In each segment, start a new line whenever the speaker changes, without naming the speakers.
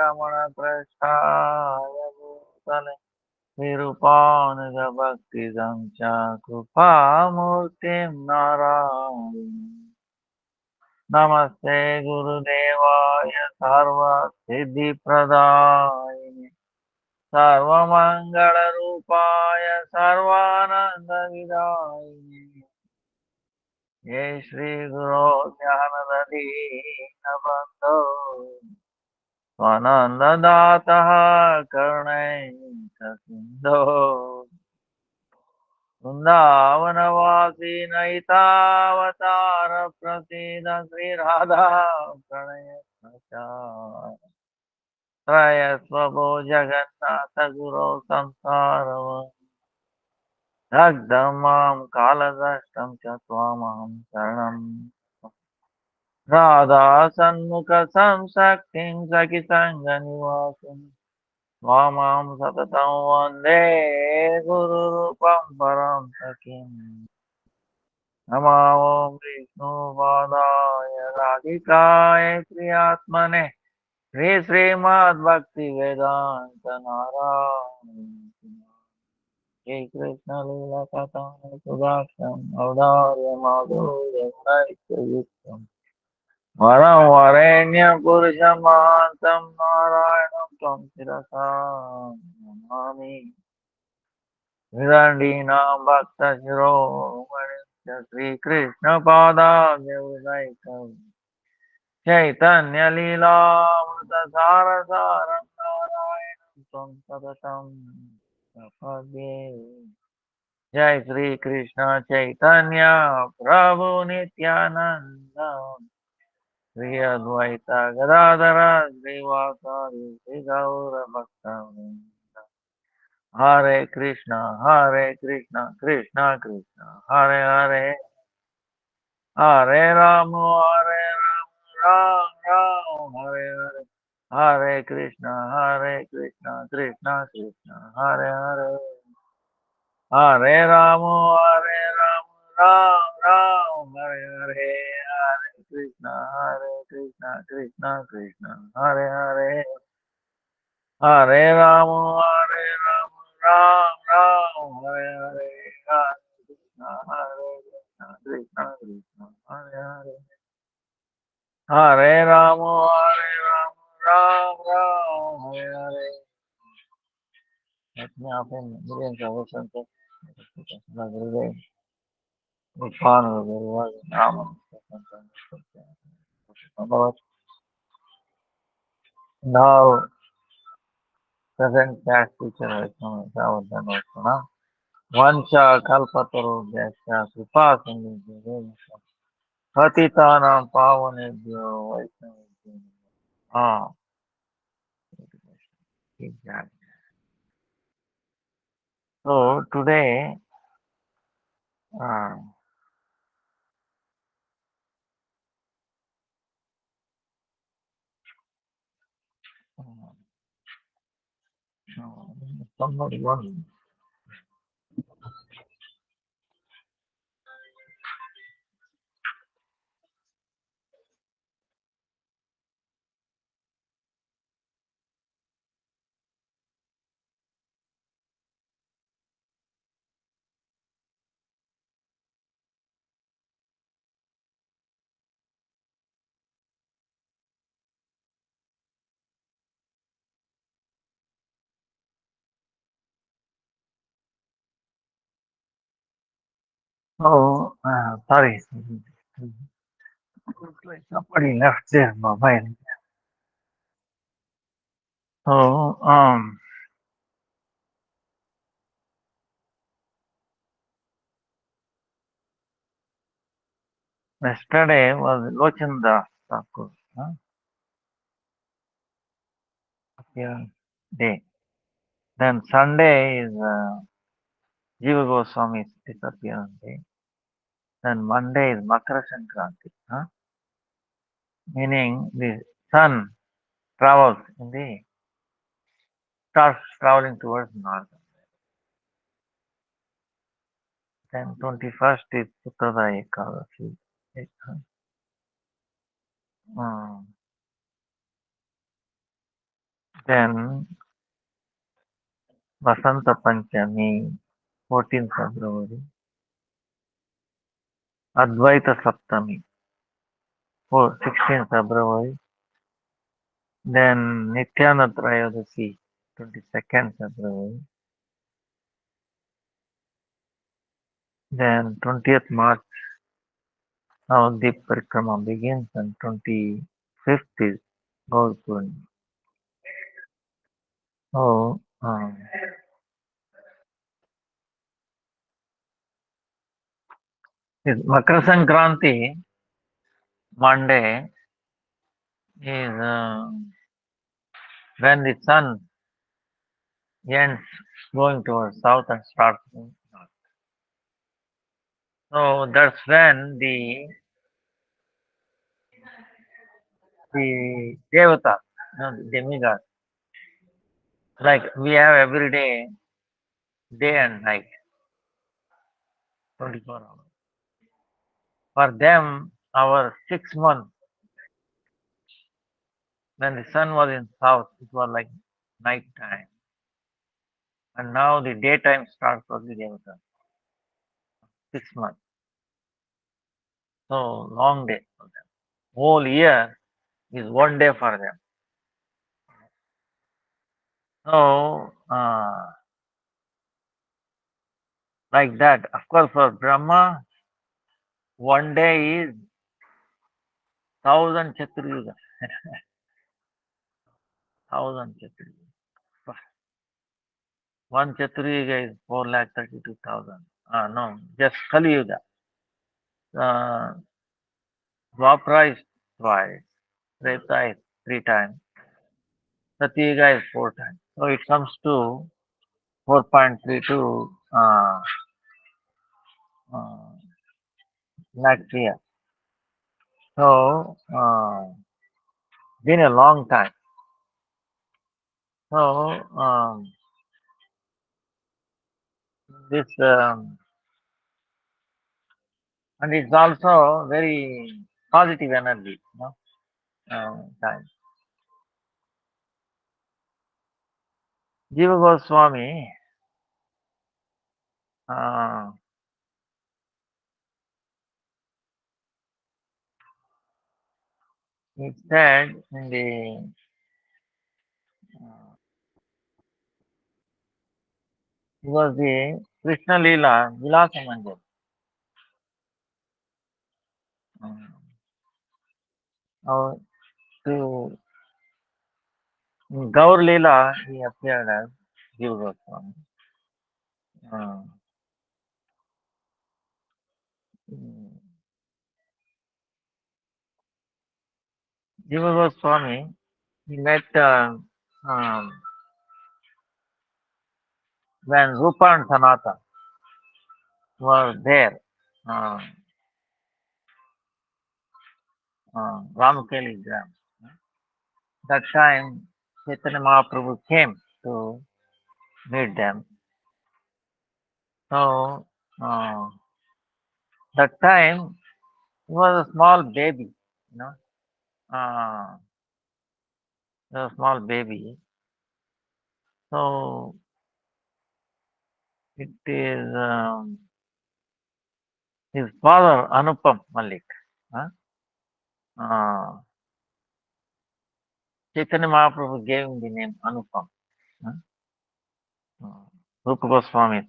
Ramana Prasthaya Bhutale Virupanija Bhakti Samcha Krupa Murtim Narayana Namaste Guru Devaya Sarva Siddhi Pradayane Sarva Mangala Rupaya Sarvananda Vidayane Jai Shri Guru Jnanadadi Nabando Swananda Dataha Karnai Sasindo Vrindavanavasi Naitavatar Prasida Sri Radha Pranaya Prachar Trayasvabho Jagannatha Guru Samsarava Dagdamam Kaladashtam Chatwamam Saranam Radha Sanmukha Samsaktim Sakisanga Nivasim Swamam Satatam Vande Guru Rupam Param Sakim Namo Vishnu Padaya Radhikaya Priyatmane Sri Srimad Bhakti Vedanta Narayana Shri Krishna Lila Katana Sudaksham Avdarya Madhurya Naitya Yuktam Varam Varenyam Purusham Mahantam Narayanam Tam Sirasam Namami Virandinam Bhakta Shiromani Sri Krishna Pada Devadaikam Chaitanya Lila Mrita Sara Saram Narayanam Tam Sadatam Sapade Jai Sri Krishna Chaitanya Prabhu Nityananda Sri Advaita Gadadara Srivasari Sri Gaura Bhakta Hare Krishna Krishna Krishna Hare Hare Hare Rama Hare Rama Ram Ram Hare Hare Hare Krishna Krishna Krishna Hare Hare Hare Rama Hare Rama Ram Ram Hare Hare Hare Krishna Krishna Krishna Hare Hare Hare Rama Hare Rama Ram Ram Hare Hare Krishna Krishna Hare Hare Hare Rama Hare Rama Ram Ram Hare Hare Let me open millions of oceans of Gurudev. Upon the Rama now present past future Vaishnava Vancha Kalpataru Vyasya Kripa Sindhu Patitanam Pavanebhyo Vaishnavibhyo. Ah, exactly. So today, uh, somebody wants. Oh, sorry. Looks like somebody left their mobile. So, yesterday was Lochandas Thakur, appearance day. Then Sunday is Jiva Goswami's disappearance day. Then Monday is Makara Sankranti, meaning the sun travels in the starts traveling towards north. Then 21st is Uttara Ekadasi. Um, Then Vasanta Panchami, 14th February. Advaita Saptami, 16th February. Then Nityanand Trayodasi, 22nd February. Then 20th March, Navadip Parikrama begins, and 25th is Gaur Purnima. So, Makara Sankranti, Monday, is when the sun ends going towards south and starts going north. So that's when the Devata, the demigod, like we have every day and night, 24 hours. For them, our 6 months, when the sun was in south, it was like night time. And now the daytime starts for the Devata, 6 months. So long day for them. Whole year is one day for them. So, like that. Of course, for Brahma, one day is 1,000 Chaturyuga. 1,000 Chaturyuga. One Chaturyuga is 4,32,000. No, just Kali Yuga. Uh, Dwapara is twice. Treta is 3 times. Satyuga is 4 times. So it comes to 4.32 uh, lakhs years. So, been a long time. So, this, and it's also very positive energy, time. Jiva Goswami, uh, he said in the, it was the Krishna Lila, Vilasa Manjari. Uh, to in Gaur Lila, he appeared as Jiva Goswami. Uh, Jiva Goswami, he met um, when Rupa and Sanatana were there. Uh, Ramakeli Gram. That time, Chaitanya Mahaprabhu came to meet them. So, that time, he was a small baby, you know, he was a small baby. So, it is his father, Anupam Malik. Huh? Uh, Chaitanya Mahaprabhu gave him the name Anupam. Huh? Rupa Goswami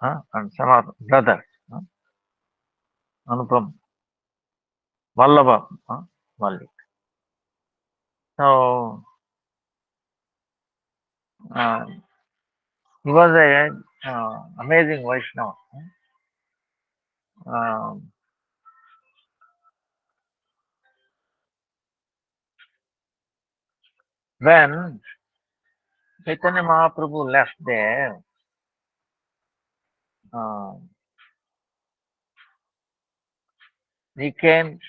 and some other brothers. Anupam, Vallabha, Malik. So, uh, he was a amazing Vaishnava. Um, when Chaitanya Mahaprabhu left there, uh, he came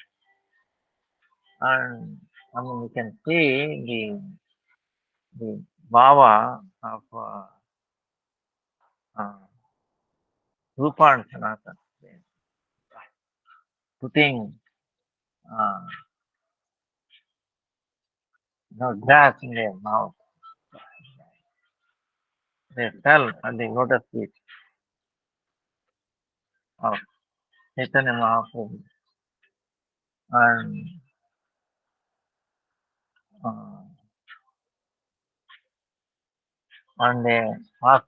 and we can see the Baba of uh, Rupa and Sanatana putting grass in their mouth. They fell at the lotus feet of Chaitanya Mahaprabhu. And uh, they asked,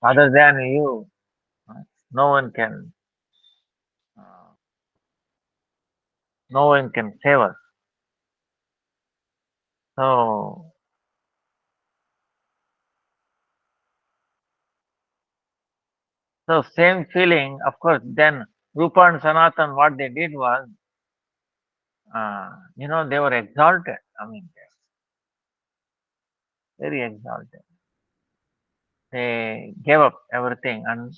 other than you, uh, no one can, uh, no one can save us. So, same feeling, of course. Then Rupa and Sanatan, what they did was, they were exalted. I mean, very exalted. They gave up everything and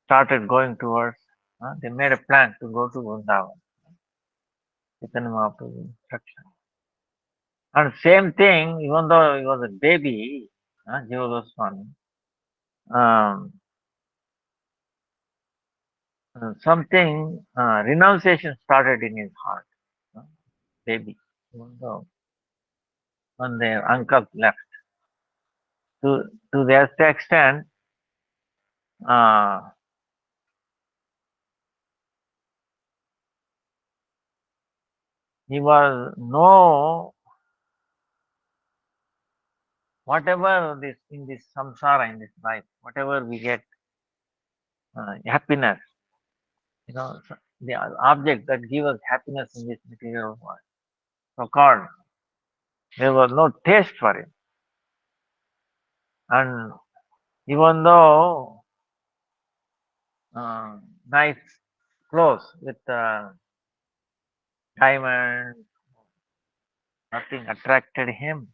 started going towards. They made a plan to go to Vrindavan. Chaitanya Mahaprabhu instruction. And same thing, even though he was a baby, Jiva Goswami, um, something renunciation started in his heart. uh, Baby, even though when their uncle left, to that extent, uh, he was no whatever this in this samsara in this life, whatever we get happiness, the object that give us happiness in this material world. So called, there was no taste for it. And even though uh, nice clothes with diamond, nothing attracted him.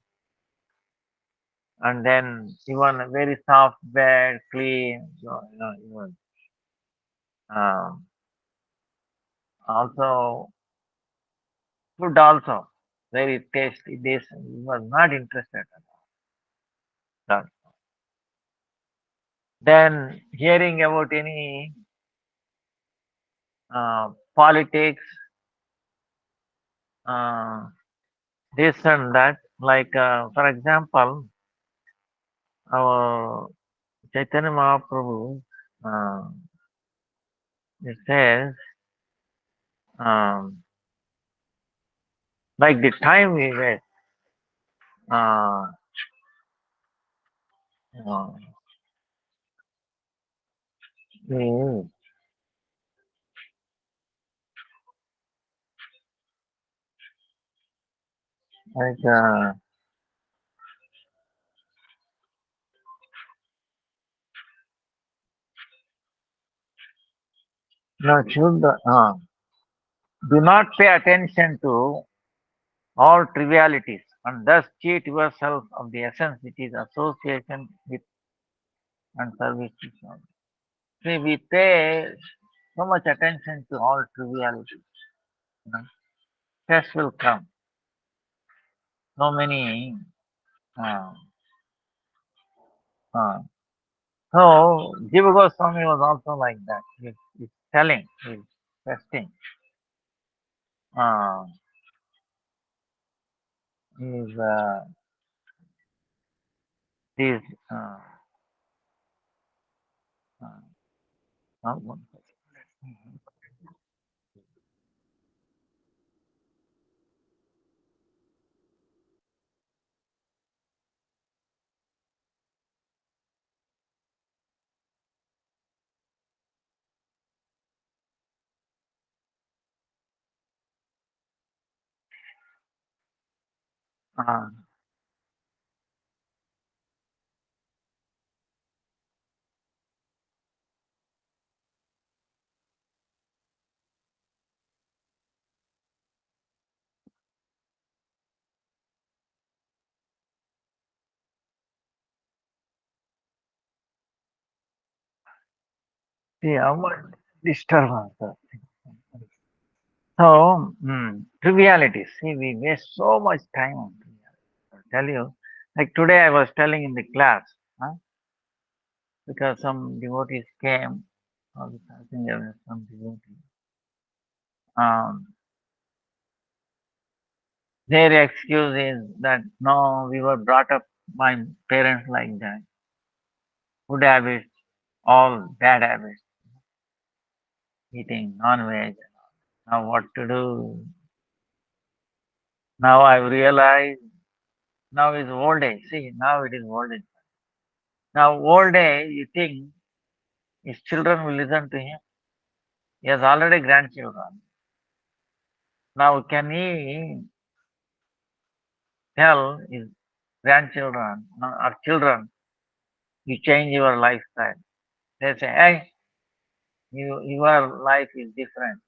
And then even a very soft bed, clean, even um, also food also very tasty. This he was not interested at all. Then hearing about any politics, uh, this and that, like for example, our Chaitanya Mahaprabhu, uh, it says, um, like the time we were, uh, uh, we, like, no, should, do not pay attention to all trivialities and thus cheat yourself of the essence which is association with and service to God. See, we pay so much attention to all trivialities. You know, stress will come. So many. Uh, uh, so Jiva Goswami was also like that. He's telling, he's testing. Uh, he's these. Uh, uh, uh, see how much disturbance. So, trivialities. See, we waste so much time on trivialities. I'll tell you, like today I was telling in the class, because some devotees came, I think there was some devotee. Um, Their excuse is that no, we were brought up by parents like that. Food habits, all bad habits, eating non-veg. Now what to do? Now I realize now is old age. See, now it is old age. Now old age, you think his children will listen to him? He has already grandchildren. Now can he tell his grandchildren or children, you change your lifestyle? They say, hey, your life is different.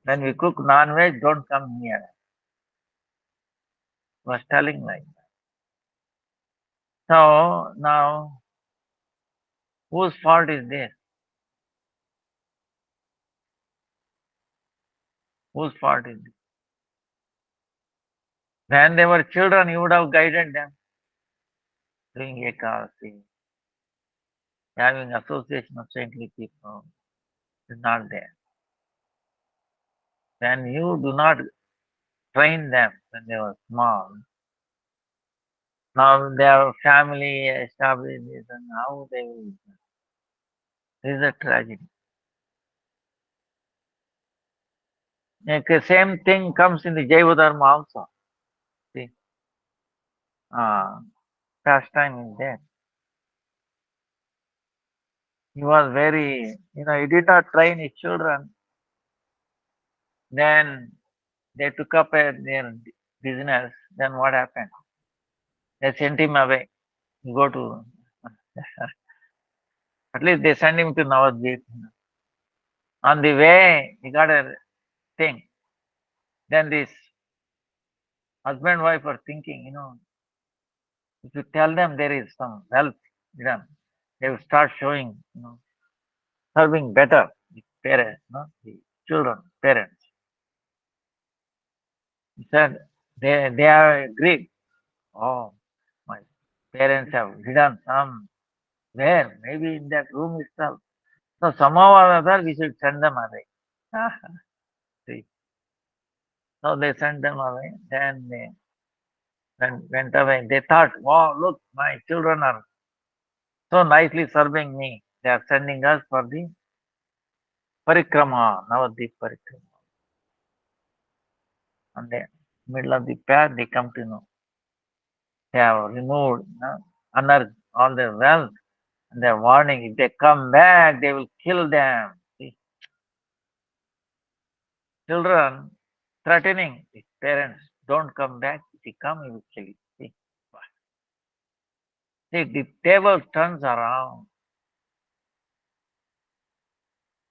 When we cook non-veg, don't come here. Was telling like that. So now, whose fault is this? Whose fault is this? When they were children, you would have guided them, doing ekadasi, having association of saintly people. Is not there. When you do not train them when they were small, now their family established this and how they will. This is a tragedy. Okay, same thing comes in the Jiva Dharma also. See, uh, pastime is there. He was very, he did not train his children. Then they took up their business. Then what happened? They sent him away. You go to, at least they sent him to Navadvip. On the way, he got a thing. Then this husband and wife are thinking, if you tell them there is some wealth, they will start showing, serving better the parents, the children, parents. He said they are agreed. Oh, my parents have hidden some where, maybe in that room itself. So somehow or other we should send them away. See, so they sent them away. Then they went away. They thought, wow, look, my children are so nicely serving me. They are sending us for the parikrama, Navadvip parikrama. On the middle of the path, they come to know. They have removed, unearthed all their wealth. And they're warning, if they come back, they will kill them. See, children threatening his parents, don't come back. If you come, he will kill you. See, the table turns around.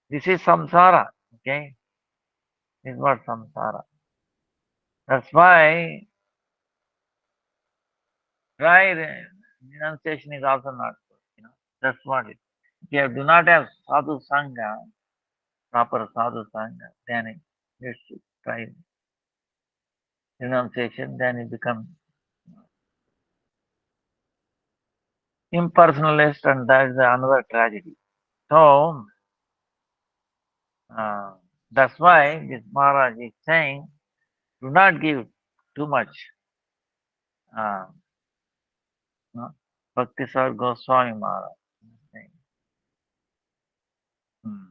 This is samsara. Okay? This is what samsara. That's why dry renunciation is also not good. That's what it is. If you do not have sadhu sangha, proper sadhu sangha, then you should try renunciation, then it becomes impersonalist, and that is another tragedy. So, uh, that's why this Maharaj is saying, do not give too much. Uh, no? Bhakti Sar Goswami Maharaj is saying, hmm,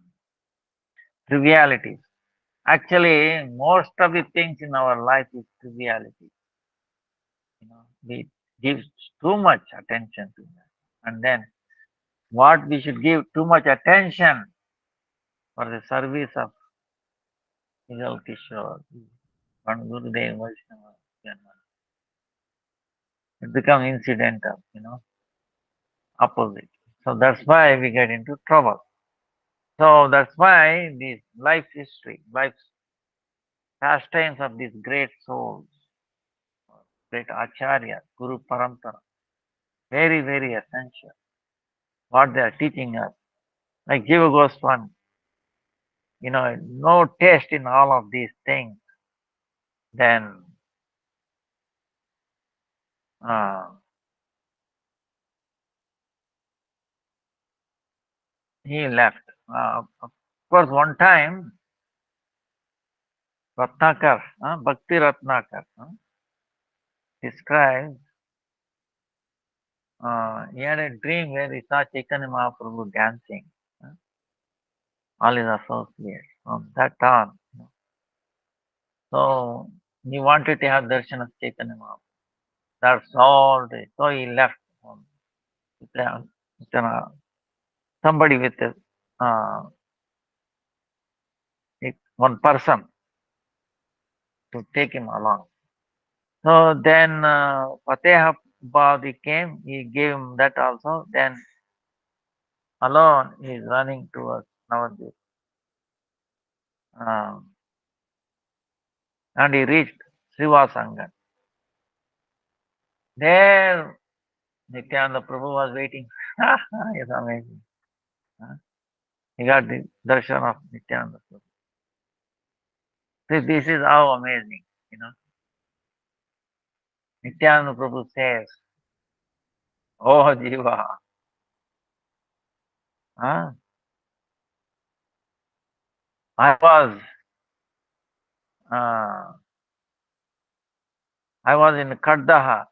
trivialities. Actually, most of the things in our life is triviality. We give too much attention to that. And then what we should give too much attention for the service of Vijal Kishore, one Gurudev Vaishnava, it becomes incidental, opposite. So that's why we get into trouble. So that's why this life history, life pastimes of these great souls, great acharya, Guru Parampara, very, very essential. What they are teaching us. Like Jiva Goswami, no taste in all of these things, then uh, he left. Of course, one time, Ratnakar, Bhakti Ratnakar, describes he had a dream where he saw Chaitanya Mahaprabhu dancing. uh, all his associates. From that on, so he wanted to have darshan of Chaitanya Mahaprabhu. That's all. So he left with, somebody with uh, one person to take him along. So then Fateh he came, he gave him that also. Then alone he is running towards Navadvip. Um, and he reached Srivasangan. There Nityananda Prabhu was waiting. It's amazing. Huh? He got the darshan of Nityananda Prabhu. See, this is how amazing, you know. Nityananda Prabhu says, "Oh Jiva, huh? I was uh, I was in Kaddaha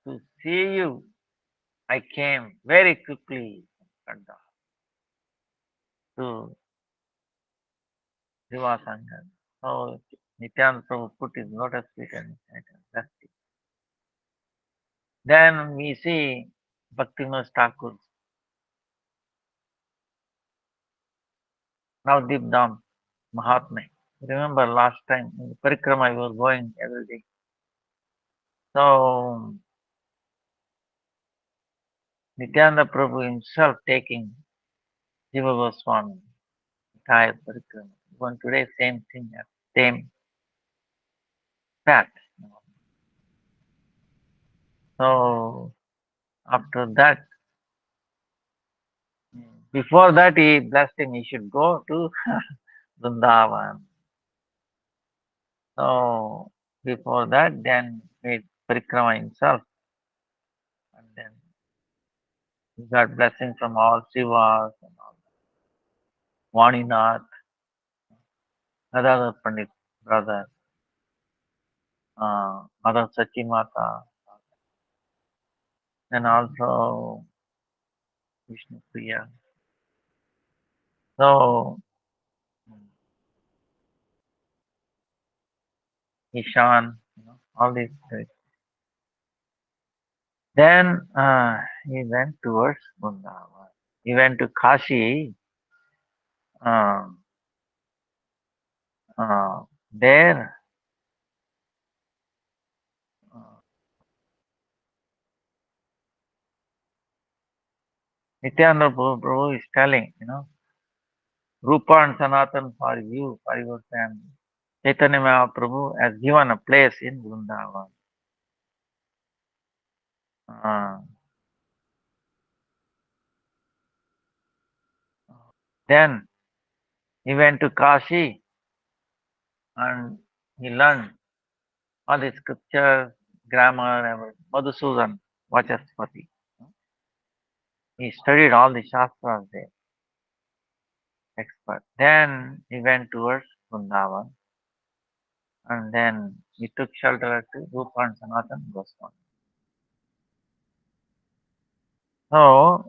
to see you. I came very quickly from Kaddaha to Jivasangan." So Nityananda Prabhu put his lotus feet and that's it. Then we see Bhaktivinoda Thakur's Navadvip Dham Mahatma. Remember last time in the Parikrama I was going every day. So Nityananda Prabhu himself taking Jiva Goswami entire Parikrama. Even today same thing, same path. So after that, before that he blessed him he should go to Vrindavan. So before that then made Parikrama himself and then he got blessing from all Shivas and all Vaninath, other Pandit brother, Mother Sachimata, and also Vishnu Priya. So Ishan, all these guys. Then he went towards Vrindavan. He went to Kashi. Uh, there, uh, Nityananda Prabhu is telling, Rupa and Sanatan for you, for your family. Chaitanya Mahaprabhu has given a place in Vrindavan. Uh, then he went to Kashi and he learned all the scriptures, grammar, and Madhusudan Vachaspati. He studied all the Shastras there, expert. Then he went towards Vrindavan and then he took shelter at Rupa and Sanatan Goswami. So,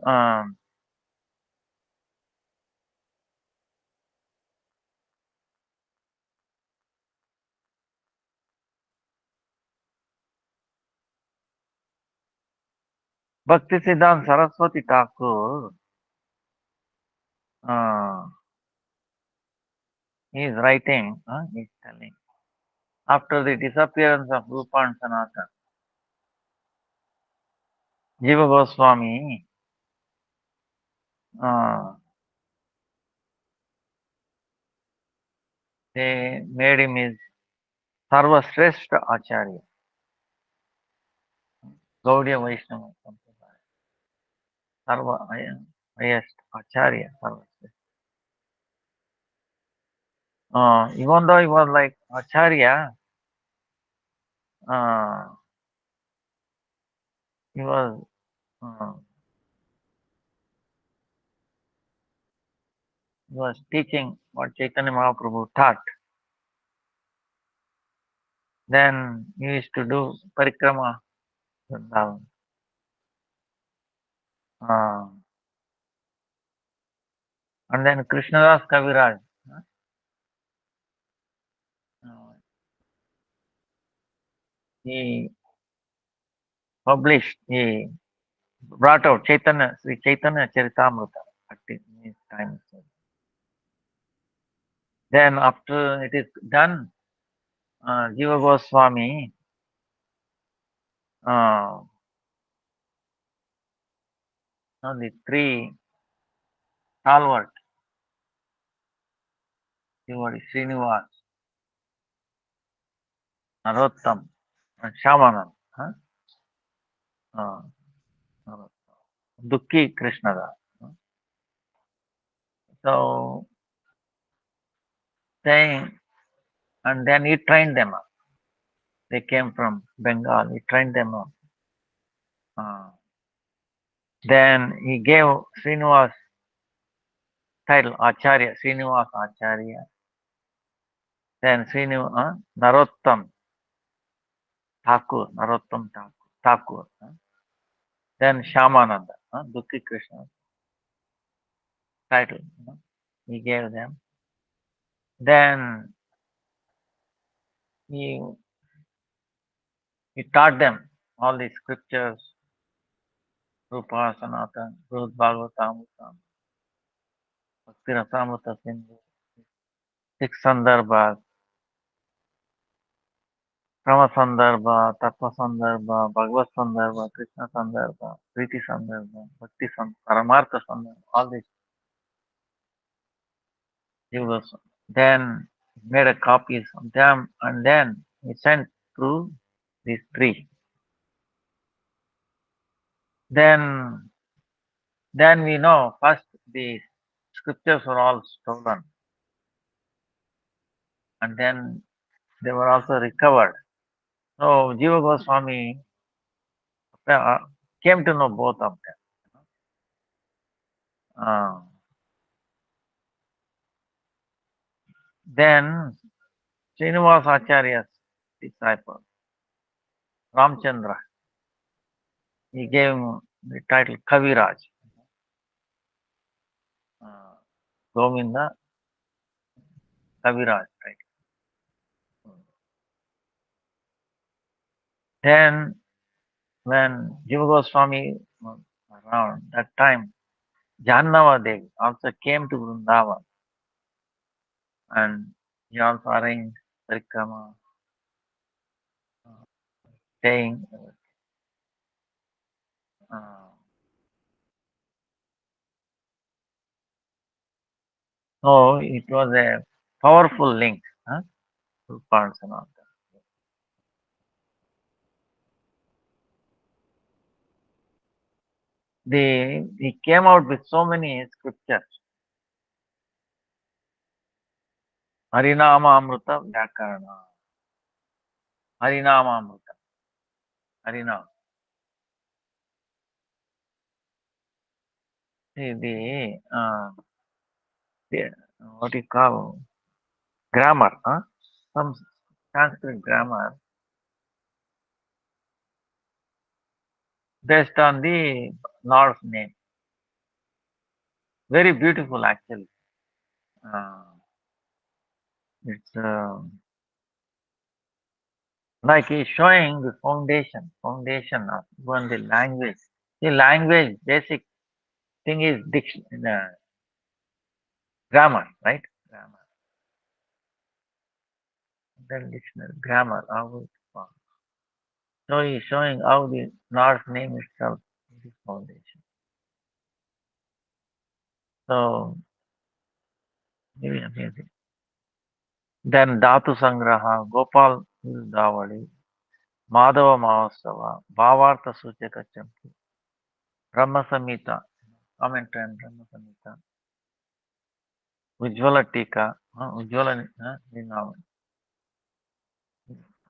Bhaktisiddhanta Saraswati Thakur, uh, he is writing, he is telling, after the disappearance of Rupa and Sanatan, Jiva Goswami, uh, they made him his Sarvasreshta Acharya, Gaudiya Vaishnava Sampradaya, Sarva highest Acharya, Sarvasreshta. Even though he was like Acharya, uh, he was uh, he was teaching what Chaitanya Mahaprabhu taught. Then he used to do parikrama. Vrindavan. Uh, and then Krishnadas Kaviraj. Uh, he he brought out Chaitanya, Sri Chaitanya Charitamrita at his time. Then after it is done, Jiva Goswami uh, the three stalwart devotees, Srinivas, Narottam, and Shamanand, uh, Dukki Krishnadas. So saying, and then he trained them up. They came from Bengal. He trained them up. Uh, then he gave Srinivas title Acharya, Srinivas Acharya. Then Narottam Thakur, Narottam Thakur. Then Shamananda, Dukki Krishna title. He gave them. Then he, he taught them all the scriptures, Rupa, Sanatan, Brud, Bhagavatam, Bhakti Rasamrita Sindhu, six Sandarbhas, Brahma Sandarbha, Tattva Sandarbha, Bhagavad Sandarbha, Krishna Sandarbha, Priti Sandarbha, Bhakti Sandarbha, Paramartha Sandarbha, all these jivas. Then made a copies of them and then he sent through these three. Then we know first the scriptures were all stolen and then they were also recovered. So Jiva Goswami uh, came to know both of them. Uh, then Srinivas Acharya's disciple, Ramchandra, he gave him the title Kaviraj, uh, Govinda Kaviraj title. Then when Jiva Goswami was around that time, Jahannava Devi also came to Vrindavan and he also arranged parikrama, saying, uh, so it was a powerful link, to parts and all that. He came out with so many scriptures. Harinama Amrita Vyakarana. Harinama Amrita. Harinama. See the what you call grammar, some Sanskrit grammar based on the Lord's name. Very beautiful actually. Uh, it's like he's showing the foundation of even the language. The language basic thing is grammar, right? Grammar. Then dictionary, grammar, how it forms. So he's showing how the Lord's name itself is the foundation. So very amazing. Then Dhatu Sangraha, Gopal Davali, Madhava Mahasava, Bhavartha Suchaka Champu, Brahma Samhita, commentary on Brahma Samhita, Ujjvala Tika, Ujjvala Ninavan,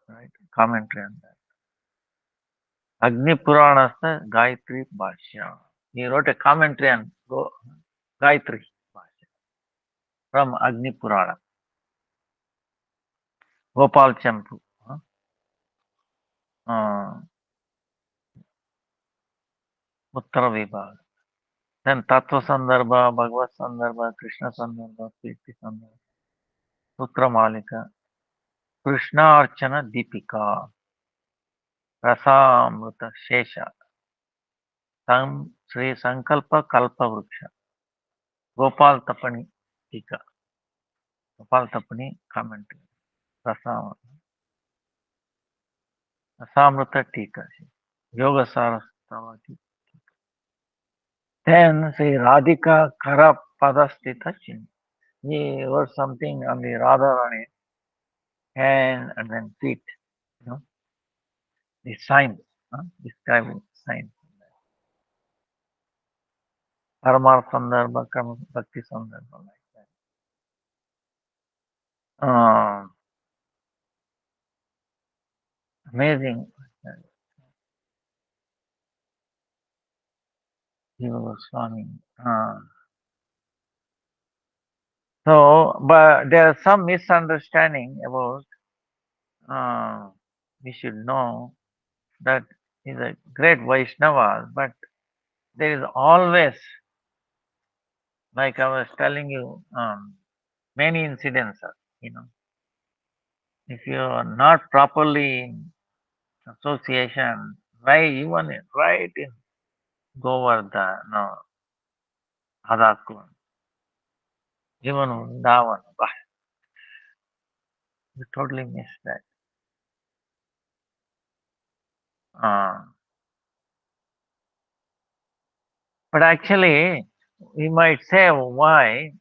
right? Commentary on that. Agni Puranasta Gayatri Bhashya. He wrote a commentary on Gayatri Bhashya from Agni Purana. Gopal Champu. Uttara Vibhaga. Then Tattva Sandarbha, Bhagavad Sandarbha, Krishna Sandarbha, Kirti Sandarbha, Sutra Malika, Krishna Archana Deepika, Rasamrita Shesha, Sri Sankalpa Kalpa Vruksha, Gopal Tapani Tika, Gopal Tapani commentary, Rasamrita Tika, Yoga Sarasvati. Then Sri Radhika Kara Padastita Chin. He wrote something on the Radharani hand and then feet, you know, the signs, describing signs. Paramar Sandarbha, Bhakti Sandarbha, like that. Amazing. Jiva Goswami. So, but there is some misunderstanding about, we should know that he's a great Vaishnava, but there is always, like I was telling you, many incidents, you know, if you are not properly in association, right, even right in Govardhan, no, Hadakun, even Vrindavan, you totally miss that. Uh, but actually, we might say why,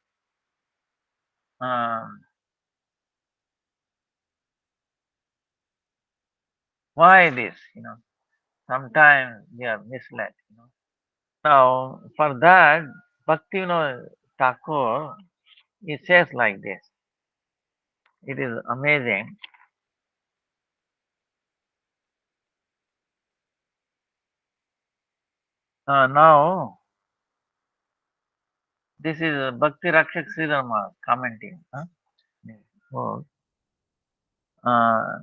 um, why this, you know, sometimes we are misled, you know. Now, for that, Bhakti, you know, Thakur, he says like this. It is amazing. Now, this is Bhakti Rakshak Sridharma commenting. Oh, uh,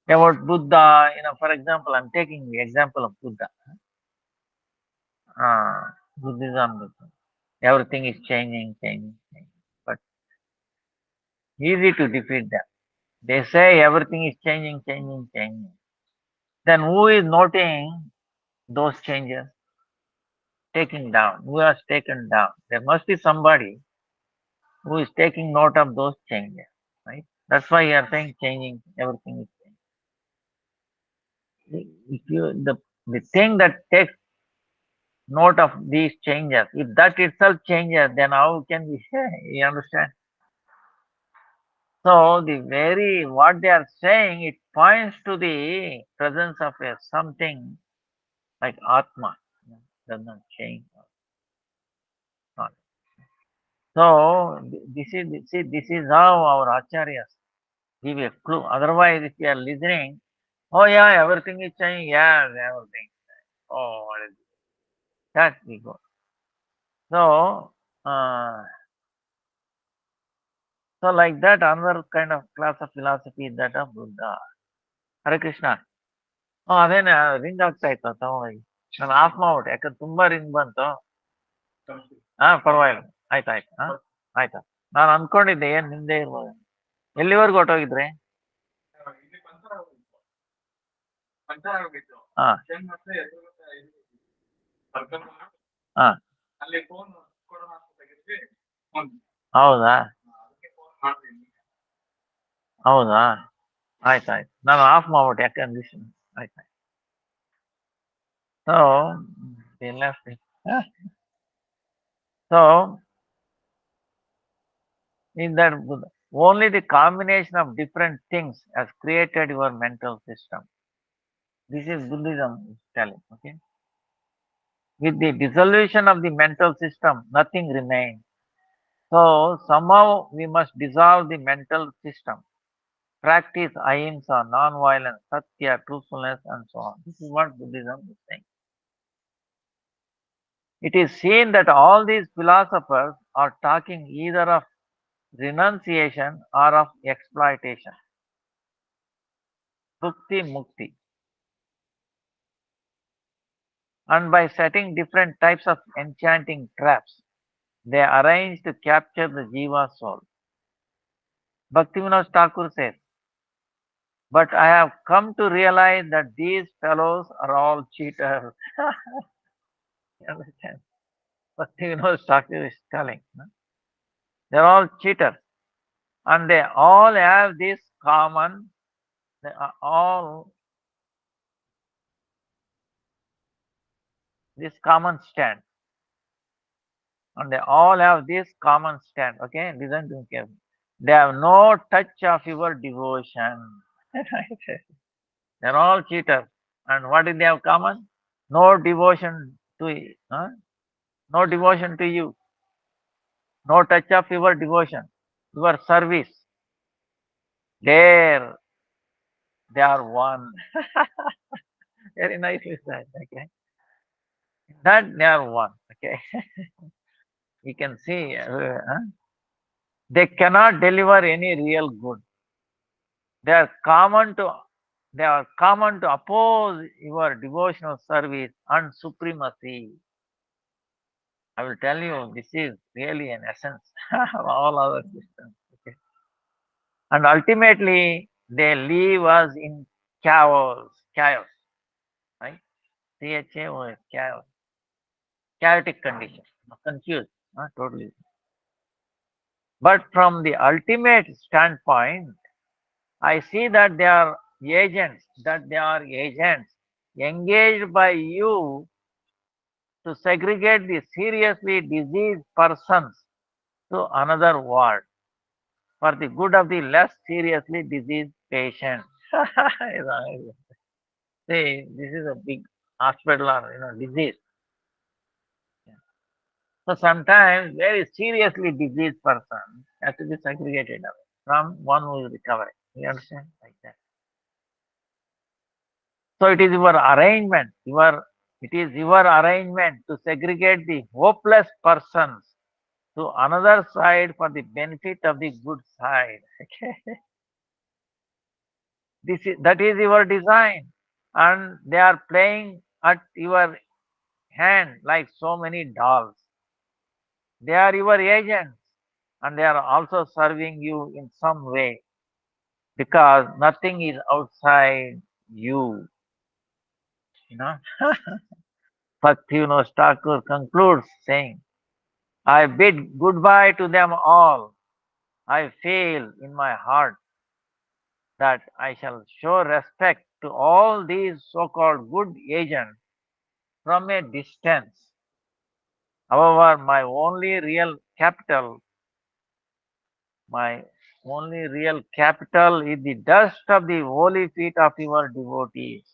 about Buddha, you know, for example, I'm taking the example of Buddha. Uh, Buddhism, everything is changing, changing, changing. But easy to defeat them. They say everything is changing, changing, changing. Then who is noting those changes? Taking down. Who has taken down? There must be somebody who is taking note of those changes, right? That's why you are saying changing, everything is changing. If you the thing that takes note of these changes, if that itself changes, then how can we say? You understand? So the very what they are saying, it points to the presence of a something like Atma, you know, does not change. Not. So this is how our acharyas give a clue. Otherwise, if you are listening, oh yeah, everything is changing. Yeah, everything. Oh, what is that we go. So, uh, so like that, another kind of class of philosophy is that of Buddha. Hare Krishna. ಅದೇನೆ ring ಆಗ್ತಾ ಇತ್ತು ತಗೊಂಡೋಗಿ ನಾನು of ಮಾಡ್ಬಿಟ್ಟೆ ಯಾಕಂದ್ರೆ ತುಂಬಾ ring ಬಂತು. ಪರವಾಗಿಲ್ಲ, ಆಯ್ತಾಯ್ತು. ಆಯ್ತಾ, ನಾನು ಅನ್ಕೊಂಡಿದ್ದೆ ಏನ್ ನಿಮ್ದೇ ಇರ್ಬೋದು. ಎಲ್ಲಿವರೆಗೂ ಹೊಟ್ಟೋಗಿದ್ರಿ? ಹಾ ಹಾ ಹೌದಾ ಹೌದಾ ಆಯ್ತಾಯ್ತು, ನಾನು ಆಫ್ ಮಾಡ್ಬಿಟ್ಟೆ ಯಾಕಂದ್ರೆ ಆಯ್ತಾಯ್ತು. So so in that only the combination of different things has created your mental system. This is Buddhism is telling. Okay, with the dissolution of the mental system, nothing remains. So somehow we must dissolve the mental system. Practice ahimsa, non-violence, satya, truthfulness, and so on. This is what Buddhism is saying. It is seen that all these philosophers are talking either of renunciation or of exploitation. Bhukti Mukti. And by setting different types of enchanting traps, they arrange to capture the Jiva soul. Bhaktivinoda Thakur says, but I have come to realize that these fellows are all cheaters. You understand? Bhaktivinoda Thakur is telling, no? They're all cheaters. And they all have this common, they are all this common stand. And they all have this common stand. Okay, listen to me carefully. They have no touch of your devotion. They're all cheaters. And what do they have common? No devotion to no devotion to you. No touch of your devotion, your service. There they are one. Very nicely said. Okay. That they are one. Okay. You can see they cannot deliver any real good. They are common to they are common to oppose your devotional service and supremacy. I will tell you, this is really an essence of all our systems. Okay? And ultimately, they leave us in chaos, right? CHAOS, chaos, chaotic condition, confused, totally. But from the ultimate standpoint, I see that they are agents engaged by you to segregate the seriously diseased persons to another ward for the good of the less seriously diseased patient. See, this is a big hospital or disease. So sometimes very seriously diseased person has to be segregated away from one who is recovering. You understand? Like that. So it is your arrangement, it is your arrangement to segregate the hopeless persons to another side for the benefit of the good side. Okay. That is your design. And they are playing at your hand like so many dolls. They are your agents and they are also serving you in some way because nothing is outside you. You know, Bhaktivinoda Thakur concludes saying, I bid goodbye to them all. I feel in my heart that I shall show respect to all these so-called good agents from a distance. However, my only real capital is the dust of the holy feet of your devotees.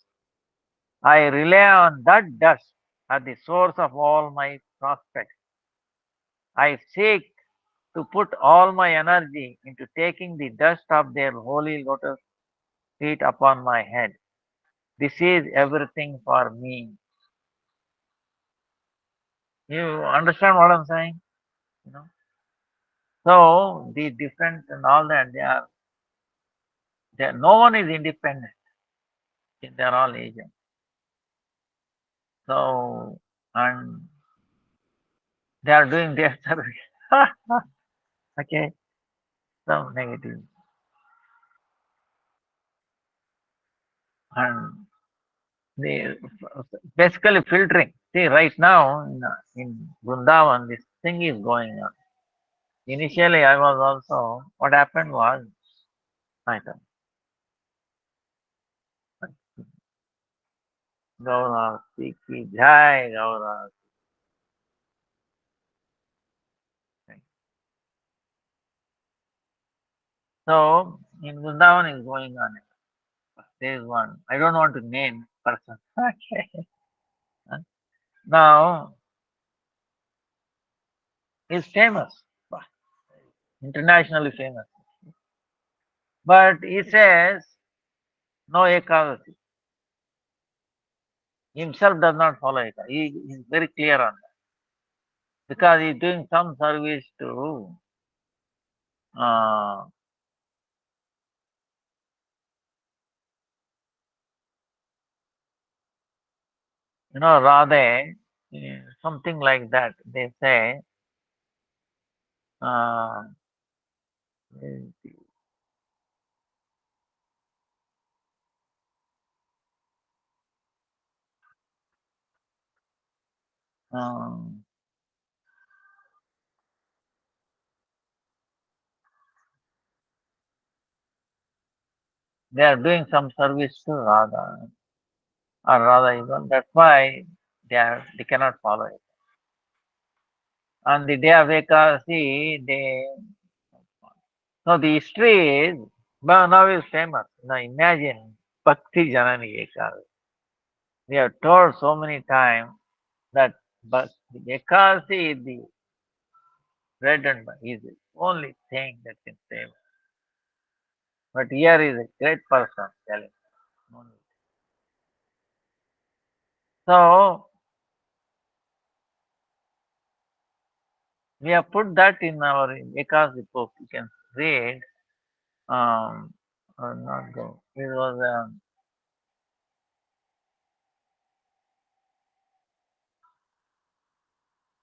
I rely on that dust as the source of all my prospects. I seek to put all my energy into taking the dust of their holy lotus feet upon my head. This is everything for me. You understand what I'm saying? You know. So the different and all that no one is independent. They're all agents. So and they are doing their service. Okay. So negative. And they basically filtering. See, right now in Vrindavan, this thing is going on. Initially, I was also, what happened was, I thought, Gaura, Siki, Jai, Gaura. So, in Vrindavan is going on. There is one, I don't want to name person. Okay. Now, he's famous, internationally famous. But he says, no Ekadasi. Himself does not follow Ekadasi. He is very clear on that. Because he is doing some service to uh, Radhe, something like that. They say, uh, um, they are doing some service to Radha or Radha even. That's why they cannot follow it. On the day of Ekadasi, the history is, but now is famous. Now imagine Bhakti Janani Ekadasi. We have told so many times that but the Ekadasi is the bread and butter, is the only thing that can save us. But here is a great person telling. Only. So we have put that in our Ekadasi book. You can read. Not go. It was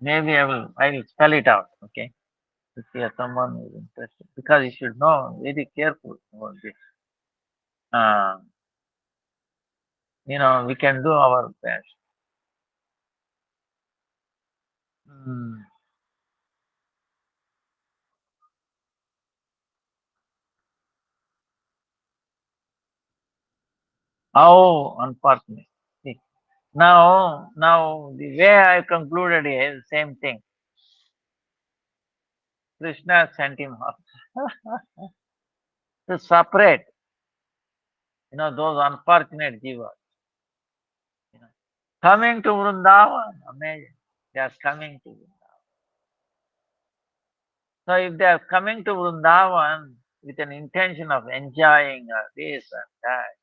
maybe I will spell it out. Okay, if you are someone who is interested, because you should know very careful about this. Uh, we can do our best. Hmm. How unfortunate. See, now the way I concluded is same thing. Krishna sent him off to separate, those unfortunate jivas. You know, coming to Vrindavan, amazing. They are coming to Vrindavan. So if they are coming to Vrindavan with an intention of enjoying this and that,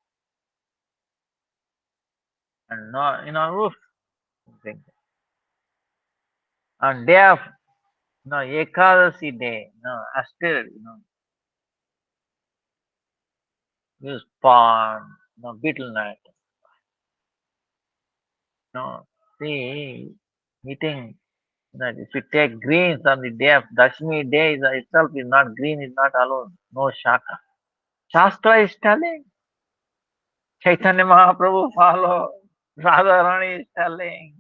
and no, oof, something. On day of, Ekadasi day, still, use pan, betel nut, see, eating, if you take greens on the day of Dashmi day itself is not green, is not alone, no shaka. Shastra is telling, Chaitanya Mahaprabhu follow, Radharani is telling,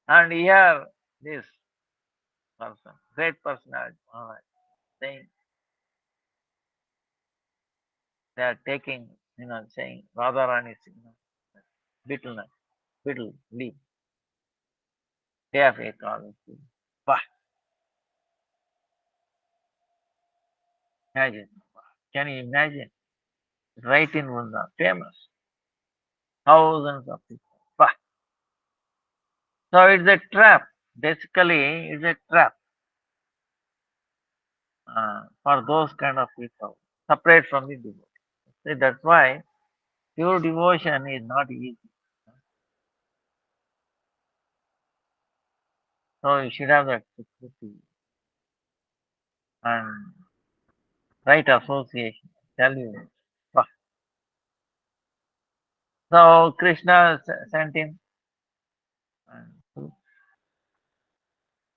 and here this person, great personality, saying they are taking, saying Radharani is, betel nut, betel leaf, day of Ekadasi. Bah, imagine, can you imagine? Right in Vrindavan, famous, thousands of people. Bah. So it's a trap. Basically, it's a trap for those kind of people, separate from the devotee. See, that's why pure devotion is not easy. So you should have that security and right association. Tell you. Bah. So Krishna sent him,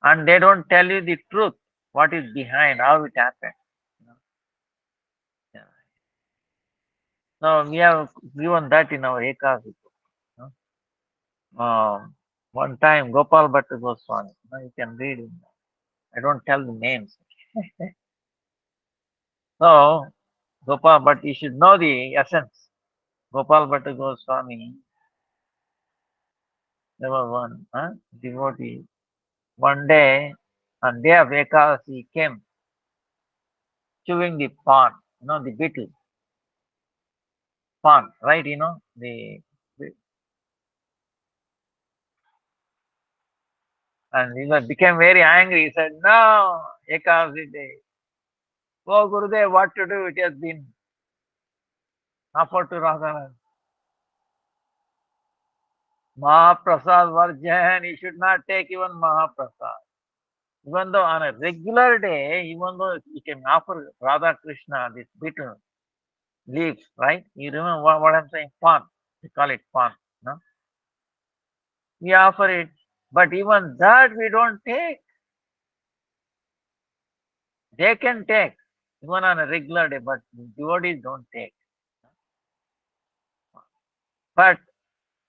and they don't tell you the truth, what is behind, how it happened. You know. Yeah. So we have given that in our Ekasi. One time, Gopal Bhatta Goswami, you can read it. I don't tell the names. So, Gopal, but you should know the essence. Gopal Bhatta Goswami, there was one devotee. One day, on day of Ekadasi, he came chewing the pan, the beetle, pan, right? And became very angry. He said, "No, Ekadasi day. Oh, Gurudev, what to do? It has been offered to Radha. Mahaprasad Varjan, he should not take even Mahaprasad. Even though on a regular day, even though you can offer Radha Krishna this betel leaves, right? You remember what I'm saying? Pan. We call it pan. No? we offer it. But even that we don't take. They can take, even on a regular day, but devotees don't take. But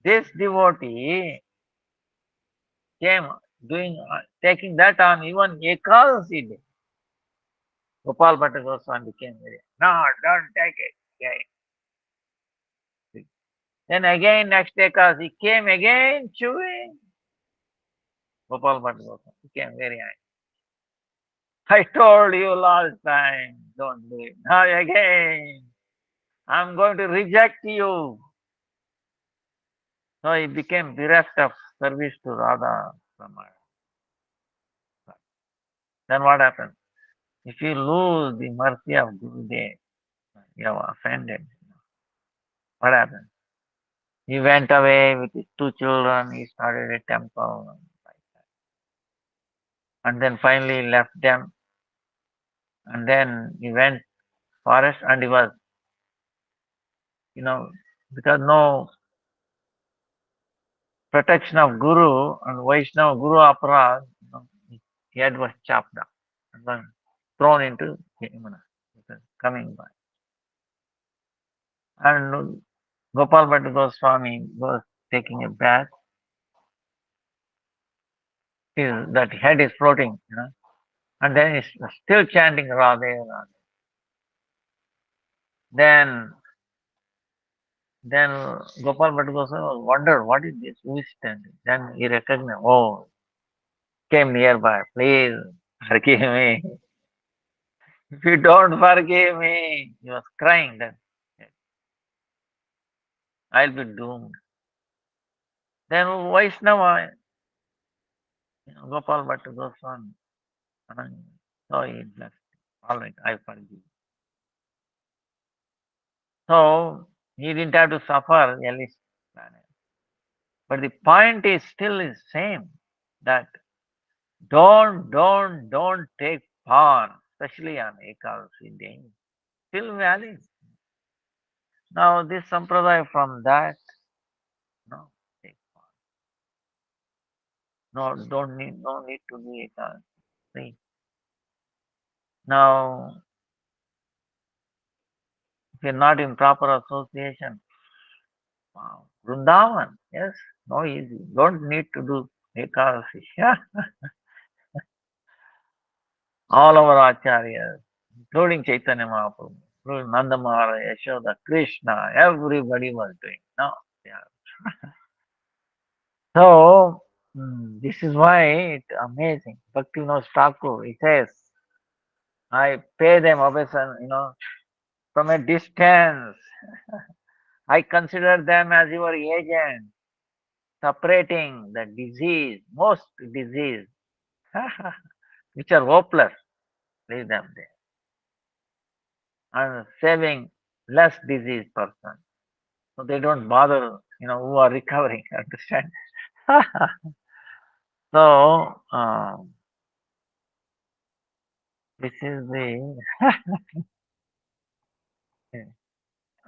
this devotee came doing taking that on even Ekadasi day. Gopal Bhatta Goswami became very, no, don't take it. Okay. Then again next Ekadasi came again chewing. Gopal Bhatta Goswami became very angry. I told you last time, don't do it. Now again, I'm going to reject you. So he became bereft of service to Radha Rama. Then what happened? If you lose the mercy of Gurudev, you have offended. What happened? He went away with his two children, he started a temple, and then finally left them, and then he went forest and he was, you know, because no protection of Guru and Vaishnava Guru Aparad, his head was chopped off and then thrown into Yamuna, coming by. And Gopal Bhatta Goswami was taking a bath. That head is floating, and then he's still chanting Radhe, Radhe. Then, then Gopal Bhatta Goswami wondered, what is this? Who is standing? Then he recognized, oh, came nearby. Please forgive me. If you don't forgive me, he was crying. Then I'll be doomed. Then Vaishnava, Gopal Bhatta Goswami, so he blessed. All right, I forgive you. So he didn't have to suffer at least. But the point is still the same that don't take part, especially on Ekadasi day. Still valid. Now this sampradaya from that, no, take part. No need to do Ekadasi. See? Now, if you're not in proper association, wow, Vrindavan, yes, no easy. Don't need to do Ekadasi. Yeah. All our acharyas, including Chaitanya Mahaprabhu, including Nanda Maharaj, Yashoda, Krishna, everybody was doing. No, yeah. So this is why it's amazing. Bhaktivinoda Thakur, he says, I pay them obeisance, from a distance. I consider them as your agent, separating the disease, most disease, which are hopeless. Leave them there. And saving less diseased person. So they don't bother, who are recovering, understand? So, this is the,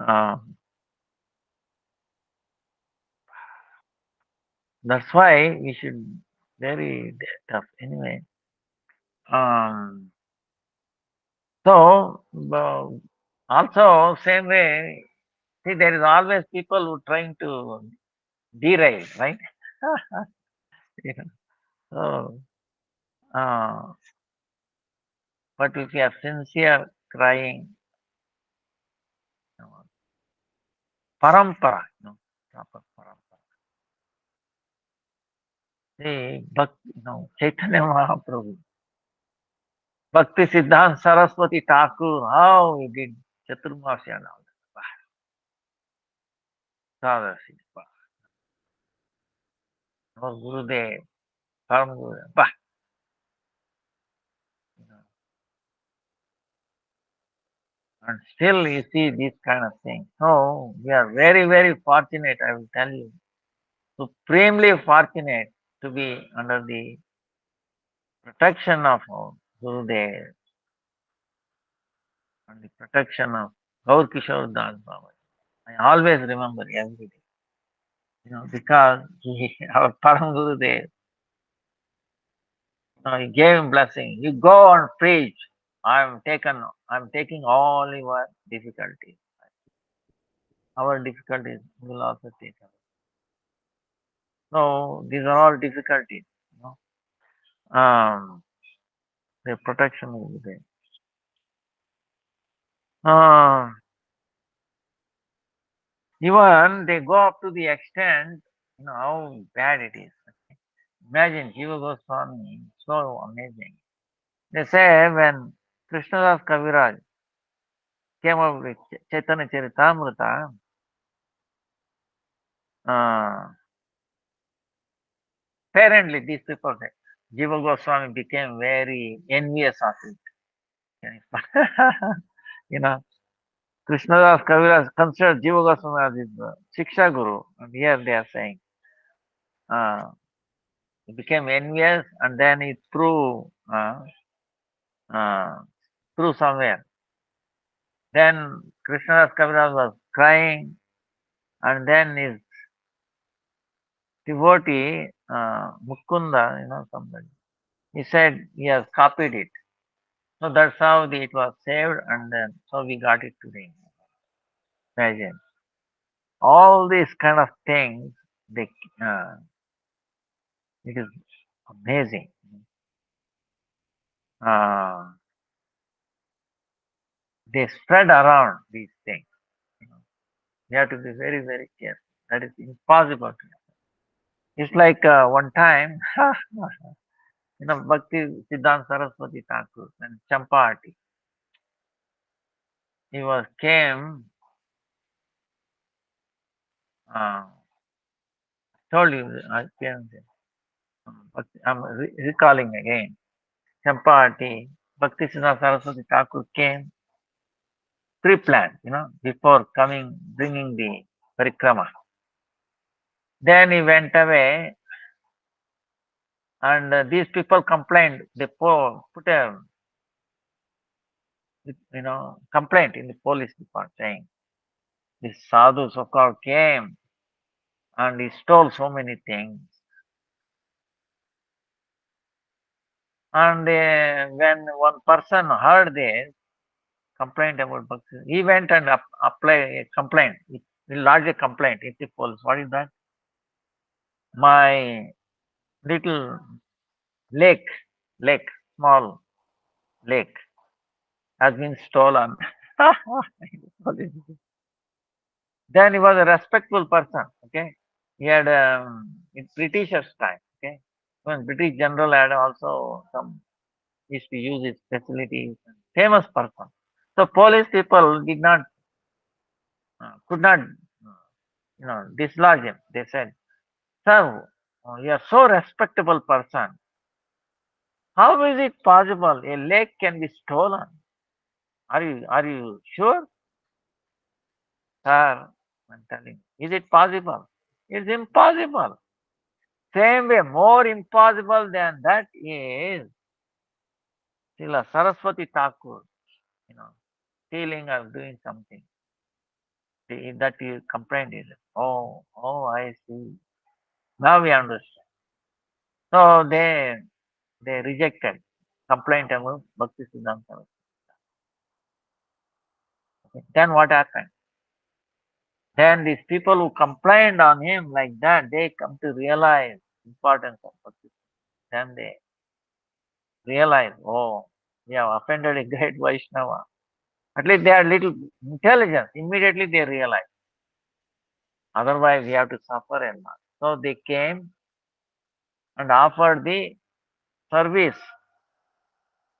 um, that's why we should very tough anyway. Um, so, also, same way, see, there is always people who trying to derail, right? You know, so, uh, but if you are sincere crying, you know, parampara, proper parampara. See, Chaitanya Mahaprabhu, Bhakti Siddhanta Saraswati Thakur, how he did Chaturmasya and all that. Sadhasi, our Gurudev, Param Gurudev, you know. And still you see these kind of things. So we are very, very fortunate, I will tell you, supremely fortunate to be under the protection of our Gurudev and the protection of Gaur Kishore Das Baba. I always remember every day. because our Param Guru there, he gave him blessing. You go and preach. I'm taking all your difficulties. Our difficulties will also take away. So these are all difficulties. You the protection will be there. Even they go up to the extent, how bad it is. Imagine Jiva Goswami, so amazing. They say when Krishnadas Kaviraj came up with Chaitanya Charitamrita, uh, apparently these people say, Jiva Goswami became very envious of it. you know, Krishnadas Kaviraj considered Jiva Goswami as his Shiksha Guru, and here they are saying, uh, he became envious and then he uh, threw somewhere. Then Krishnadas Kaviraj was crying, and then his devotee, Mukunda, somebody, he said he has copied it. So that's how it was saved, and then so we got it today. Imagine all these kind of things. They, uh, it is amazing. Uh, they spread around these things. You know. We have to be very, very careful. That is impossible. It's like one time, Bhakti-Vidanta Saraswati Thakur and Champati. He came, uh, told you, I came, I'm recalling again. Champati, Bhakti-Siddhanta Saraswati Thakur came pre-planned, before bringing the parikrama. Then he went away, and these people complained. They put a, complaint in the police department saying, this sadhu so-called came and he stole so many things. And when one person heard this complaint about Bhakti, he went and applied a complaint. He lodged a complaint in the police. What is that? My little lake, lake, small lake, has been stolen. Then he was a respectful person. Okay, he had in Britishers time. Okay, when British general had also some used to use his facilities. Famous person. So police people could not, dislodge him. They said, "Sir, you are so respectable person. How is it possible a lake can be stolen? Are you sure, sir?" I'm telling you, is it possible? It's impossible. Same way, more impossible than that is Srila Saraswati Thakur, you know, stealing or doing something. That you complained is, oh, I see. Now we understand. So they rejected complaint about Bhakti Siddhanta. Okay. Then what happened? Then these people who complained on him like that, they come to realize importance of Bhakti. Then they realize, we have offended a great Vaishnava. At least they had little intelligence. Immediately they realize. Otherwise, we have to suffer a lot. So they came and offered the service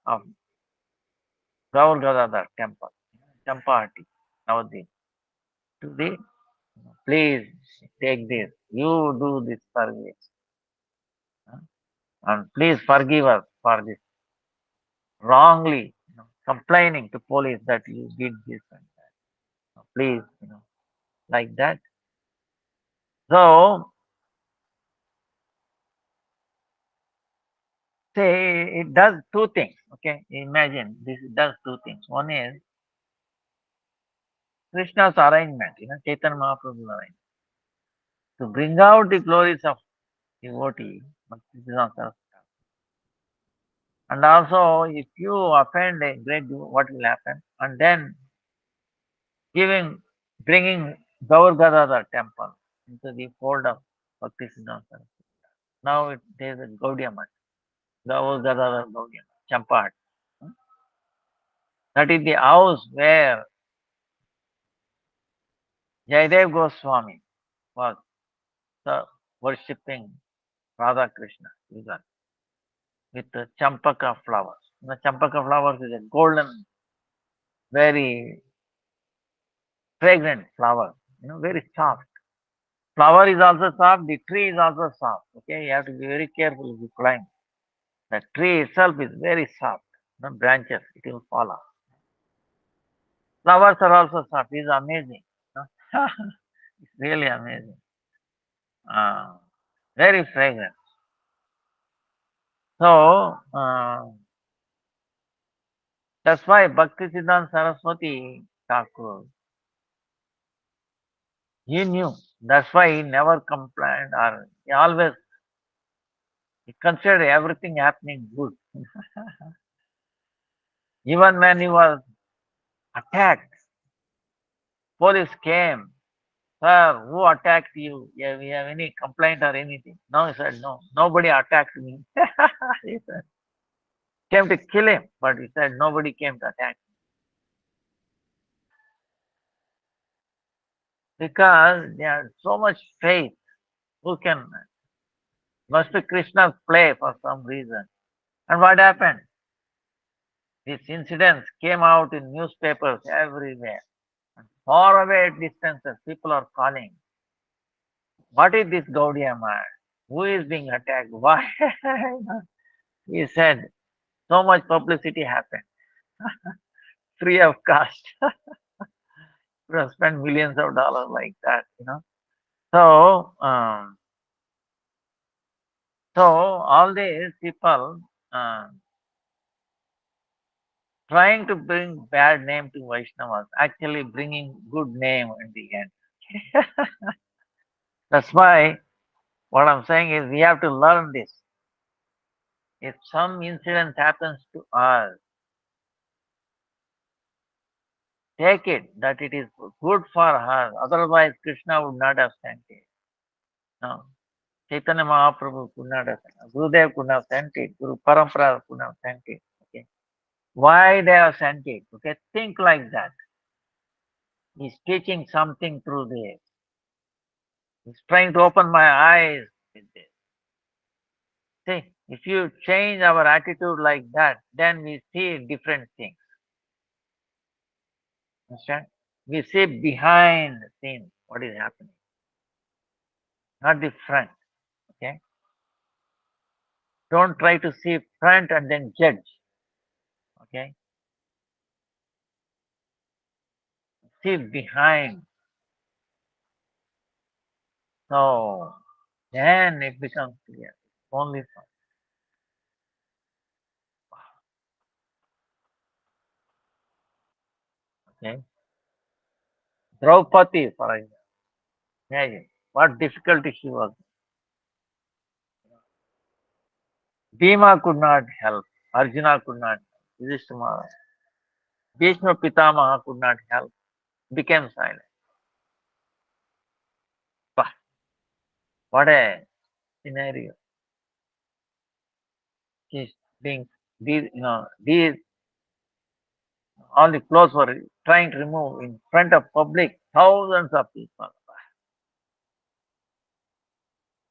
of Gaur Gadadhar temple, Champahati, Navadvip. To the, please take this. You do this service. And please forgive us for this wrongly complaining to police that you did this and that. Please, like that. So, say it does two things. Okay, imagine this does two things. One is Krishna's arrangement, Chaitanya Mahaprabhu's arrangement. to bring out the glories of devotee. Bhakti-Vedanta Saraswati. And also, if you offend a great devotee, what will happen? And then giving, bringing Gaur Gadadhar temple into the fold of Bhakti-Vedanta Saraswati. Now there is a Gaudiya Math, Gaur Gadadhar Gaudiya Math, Champat. That is the house where Jayadev Goswami was worshipping Radha Krishna with the champaka flowers. The champaka flowers is a golden, very fragrant flower, very soft. Flower is also soft, the tree is also soft. Okay, you have to be very careful if you climb. The tree itself is very soft. No branches, it will fall off. Flowers are also soft. It's amazing. No? It's really amazing. Very fragrant. So, that's why Bhakti-Siddhanta Saraswati Thakur, he knew. That's why he never complained or he considered everything happening good. Even when he was attacked, police came. Sir, who attacked you? You have any complaint or anything? No, he said, no, nobody attacked me. He said, came to kill him, but he said, nobody came to attack me. Because they had so much faith. Who can? Must be Krishna's play for some reason. And what happened? These incidents came out in newspapers everywhere. Far away distances, people are calling. What is this Gaudiya man? Who is being attacked? Why? He said, so much publicity happened, free of cost. We have spent millions of dollars like that. So, so all these people trying to bring bad name to Vaishnavas, actually bringing good name in the end. That's why what I'm saying is we have to learn this. If some incident happens to us, take it that it is good for her. Otherwise, Krishna would not have sent it. No. Chaitanya Mahaprabhu could not have sent it. Gurudev could not have sent it. Guru Parampara could not have sent it. Okay. Why they have sent it? Okay. Think like that. He's teaching something through this. He's trying to open my eyes with this. See, if you change our attitude like that, then we see different things. Understand? We see behind the scenes what is happening, not the front. Okay? Don't try to see front and then judge. Okay? See behind. So then it becomes clear. Only from. Okay? Draupadi, for example. Imagine what difficulty she was. Bhima could not help. Arjuna could not help. Yudhishthira, Bhishma Pitamaha could not help. Became silent. Bah, what a scenario. She's being these all the clothes were trying to remove in front of public, thousands of people.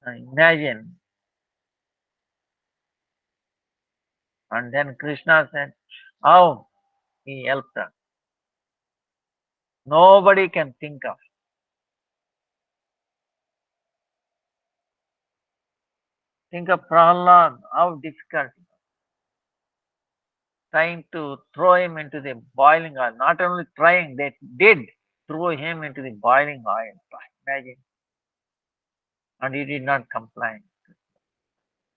Now imagine. And then Krishna said, how he helped her. Nobody can think of. Think of Prahlad, how difficult. Trying to throw him into the boiling oil. Not only trying, they did throw him into the boiling oil. Imagine. And he did not comply.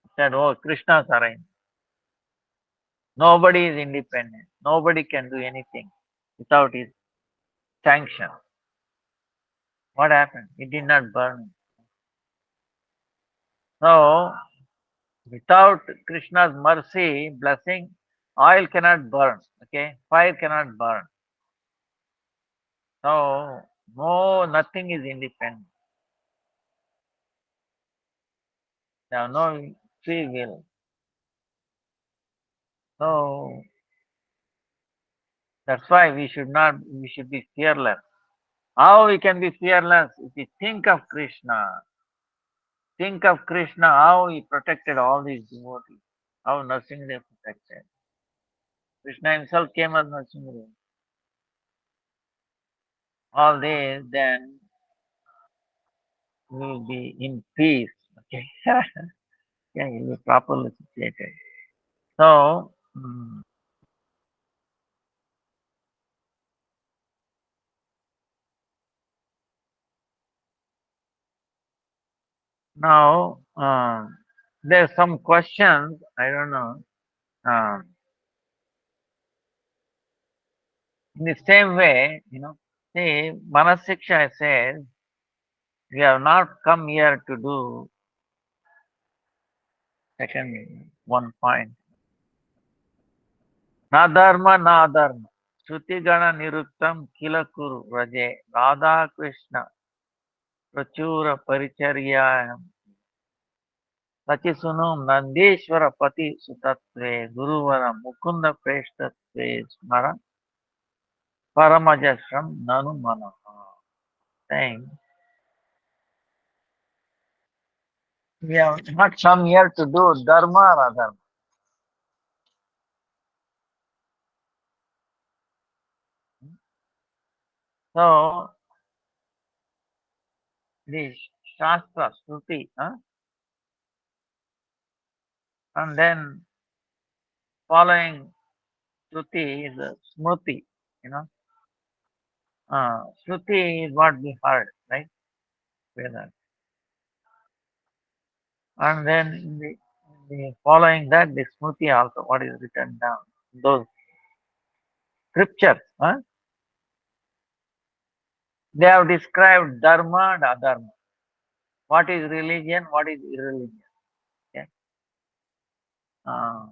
He said, oh, Krishna's arranged. Nobody is independent. Nobody can do anything without his sanction. What happened? He did not burn. So, without Krishna's mercy, blessing, oil cannot burn. Okay, fire cannot burn. So, no, nothing is independent. There are no free will. So, that's why we should be fearless. How we can be fearless? If we think of Krishna, how he protected all these devotees, how Nrsimha protected. Krishna himself came as Nrsimha. All this, then we will be in peace. Okay. Yeah, you will be properly situated. So, now there's some questions. I don't know. Um, in the same way, see, Manasiksha says we have not come here to do second one point. Na dharma, na dharma. Shruti gana niruktam kila kuru raje Radha Krishna prachura paricharya Sachisunum Nandeshwara Pati Sutatve Guruvara Mukunda Preshtatve Smara Paramajashram Nanu Manaha. Saying, we have not come here to do dharma or adharma. So, the Shastra, Shruti, and then following Shruti is Smriti, you know. Shruti is what we heard, right? Vedas. And then in the following that, the Smriti also, what is written down. Those scriptures, they have described dharma and adharma. What is religion, what is irreligion. Okay? Uh,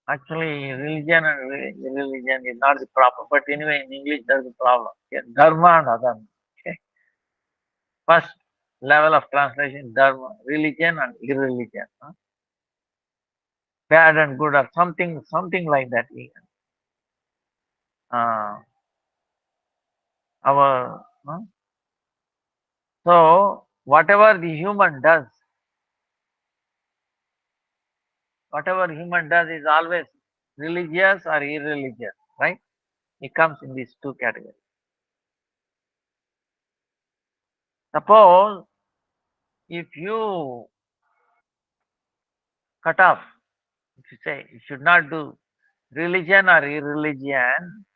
Actually, religion and irreligion is not the proper, but anyway, in English, there's a problem. Okay? Dharma and adharma. Okay? First level of translation, dharma, religion and irreligion. Bad and good or something like that. Uh, our So whatever the human does, whatever human does is always religious or irreligious, right? It comes in these two categories. Suppose if you cut off, if you say you should not do religion or irreligion,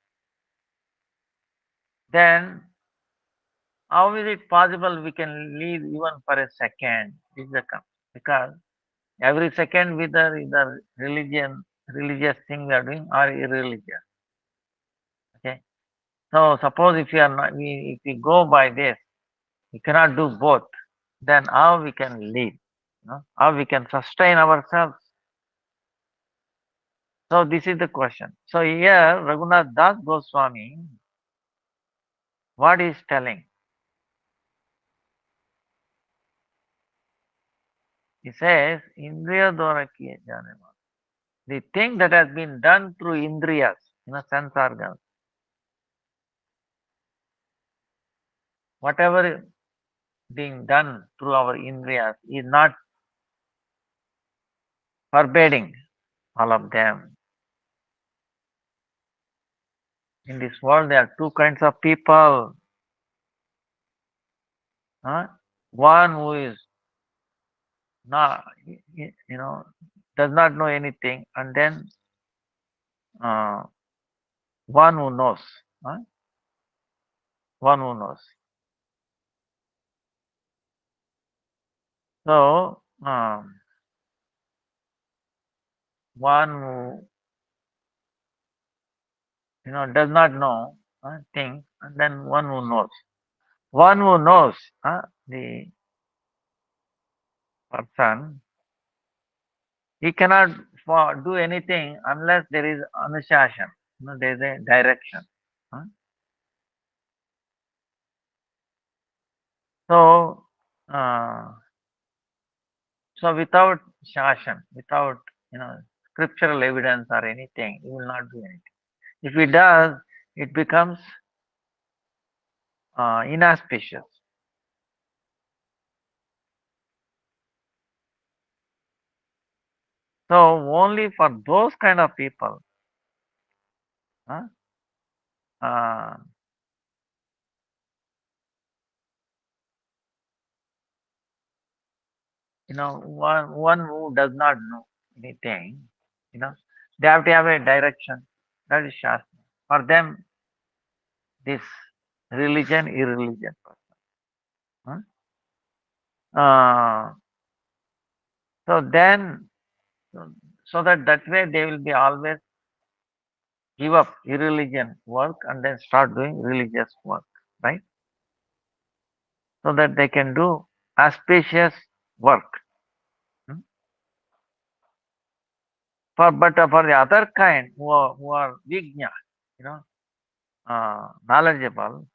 then how is it possible we can live even for a second? This is the come because every second either religious thing we are doing or irreligious. Okay. So suppose if you are not, if we go by this, we cannot do both. Then how we can live? How we can sustain ourselves? So this is the question. So here Raghunath Das Goswami, what is telling? He says, Indriya Dora kiye jane wala. The thing that has been done through Indriyas, sense organs, whatever being done through our Indriyas is not forbidding all of them. In this world, there are two kinds of people. One who is not, does not know anything, and then uh, one who knows. Huh? One who knows. So, one who does not know things, and then one who knows. one who knows the person, he cannot do anything unless there is anushasana. There is a direction. Huh? So, uh, so without shashan, without scriptural evidence or anything, he will not do anything. If he does, it becomes inauspicious. So only for those kind of people, huh, uh, one who does not know anything, they have to have a direction. That is Shastra. For them, this religion, irreligion. Huh? Uh, so then, so that way they will be always give up irreligion work and then start doing religious work, right? So that they can do auspicious work. Hmm? For the other kind who are vigna, you know, knowledgeable,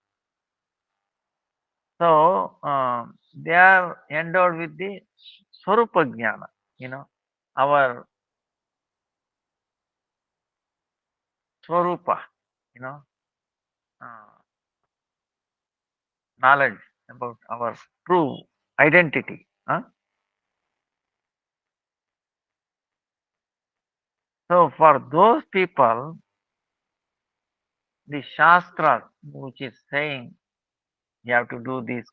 so they are endowed with the Swarupa Jnana, our Swarupa, you know, uh, knowledge about our true identity. Huh? So for those people, the Shastra, which is saying you have to do these,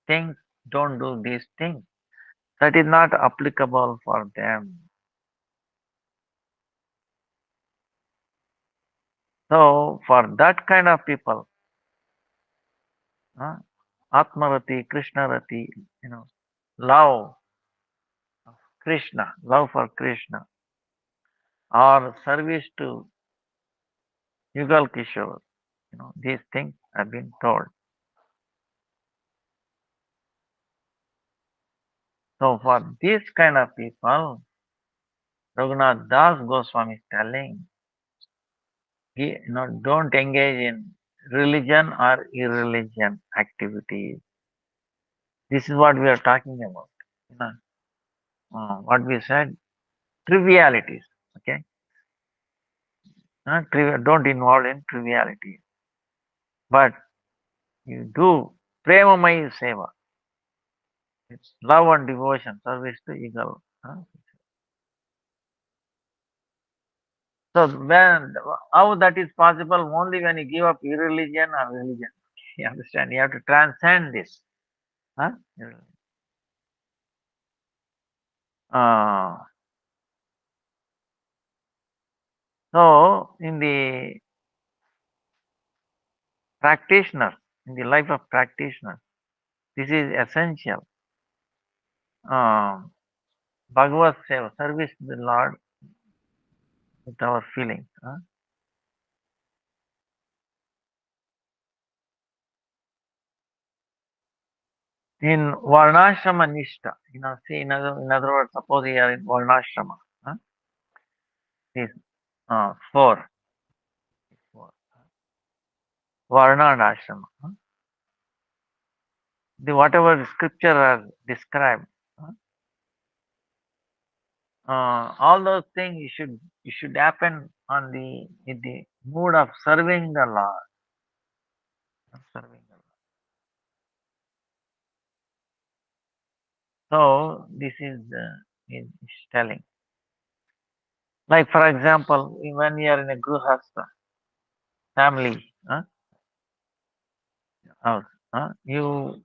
things, don't do these things, that is not applicable for them. So for that kind of people, huh, Atmarati, Krishnarati, love of Krishna, love for Krishna, or service to Yugal Kishore, these things have been told. So for this kind of people, Raghunath Das Goswami is telling, don't engage in religion or irreligion activities. This is what we are talking about. You know, what we said, trivialities. Okay, don't involve in trivialities, but you do premamai seva. It's love and devotion, service to eagle. So when how that is possible? Only when you give up irreligion or religion. You understand? You have to transcend this. Huh? Uh, so in the practitioner, in the life of practitioner, this is essential. Bhagavad Seva, service to the Lord with our feelings. In Varnashrama Nishta, see, in other words, suppose you are in Varnashrama, this four, four, Varna and Ashrama, the whatever scripture has described, all those things you should happen on in the mood of serving the Lord, serving the Lord. So this is telling. Like for example, when you are in a gruhastha family house, you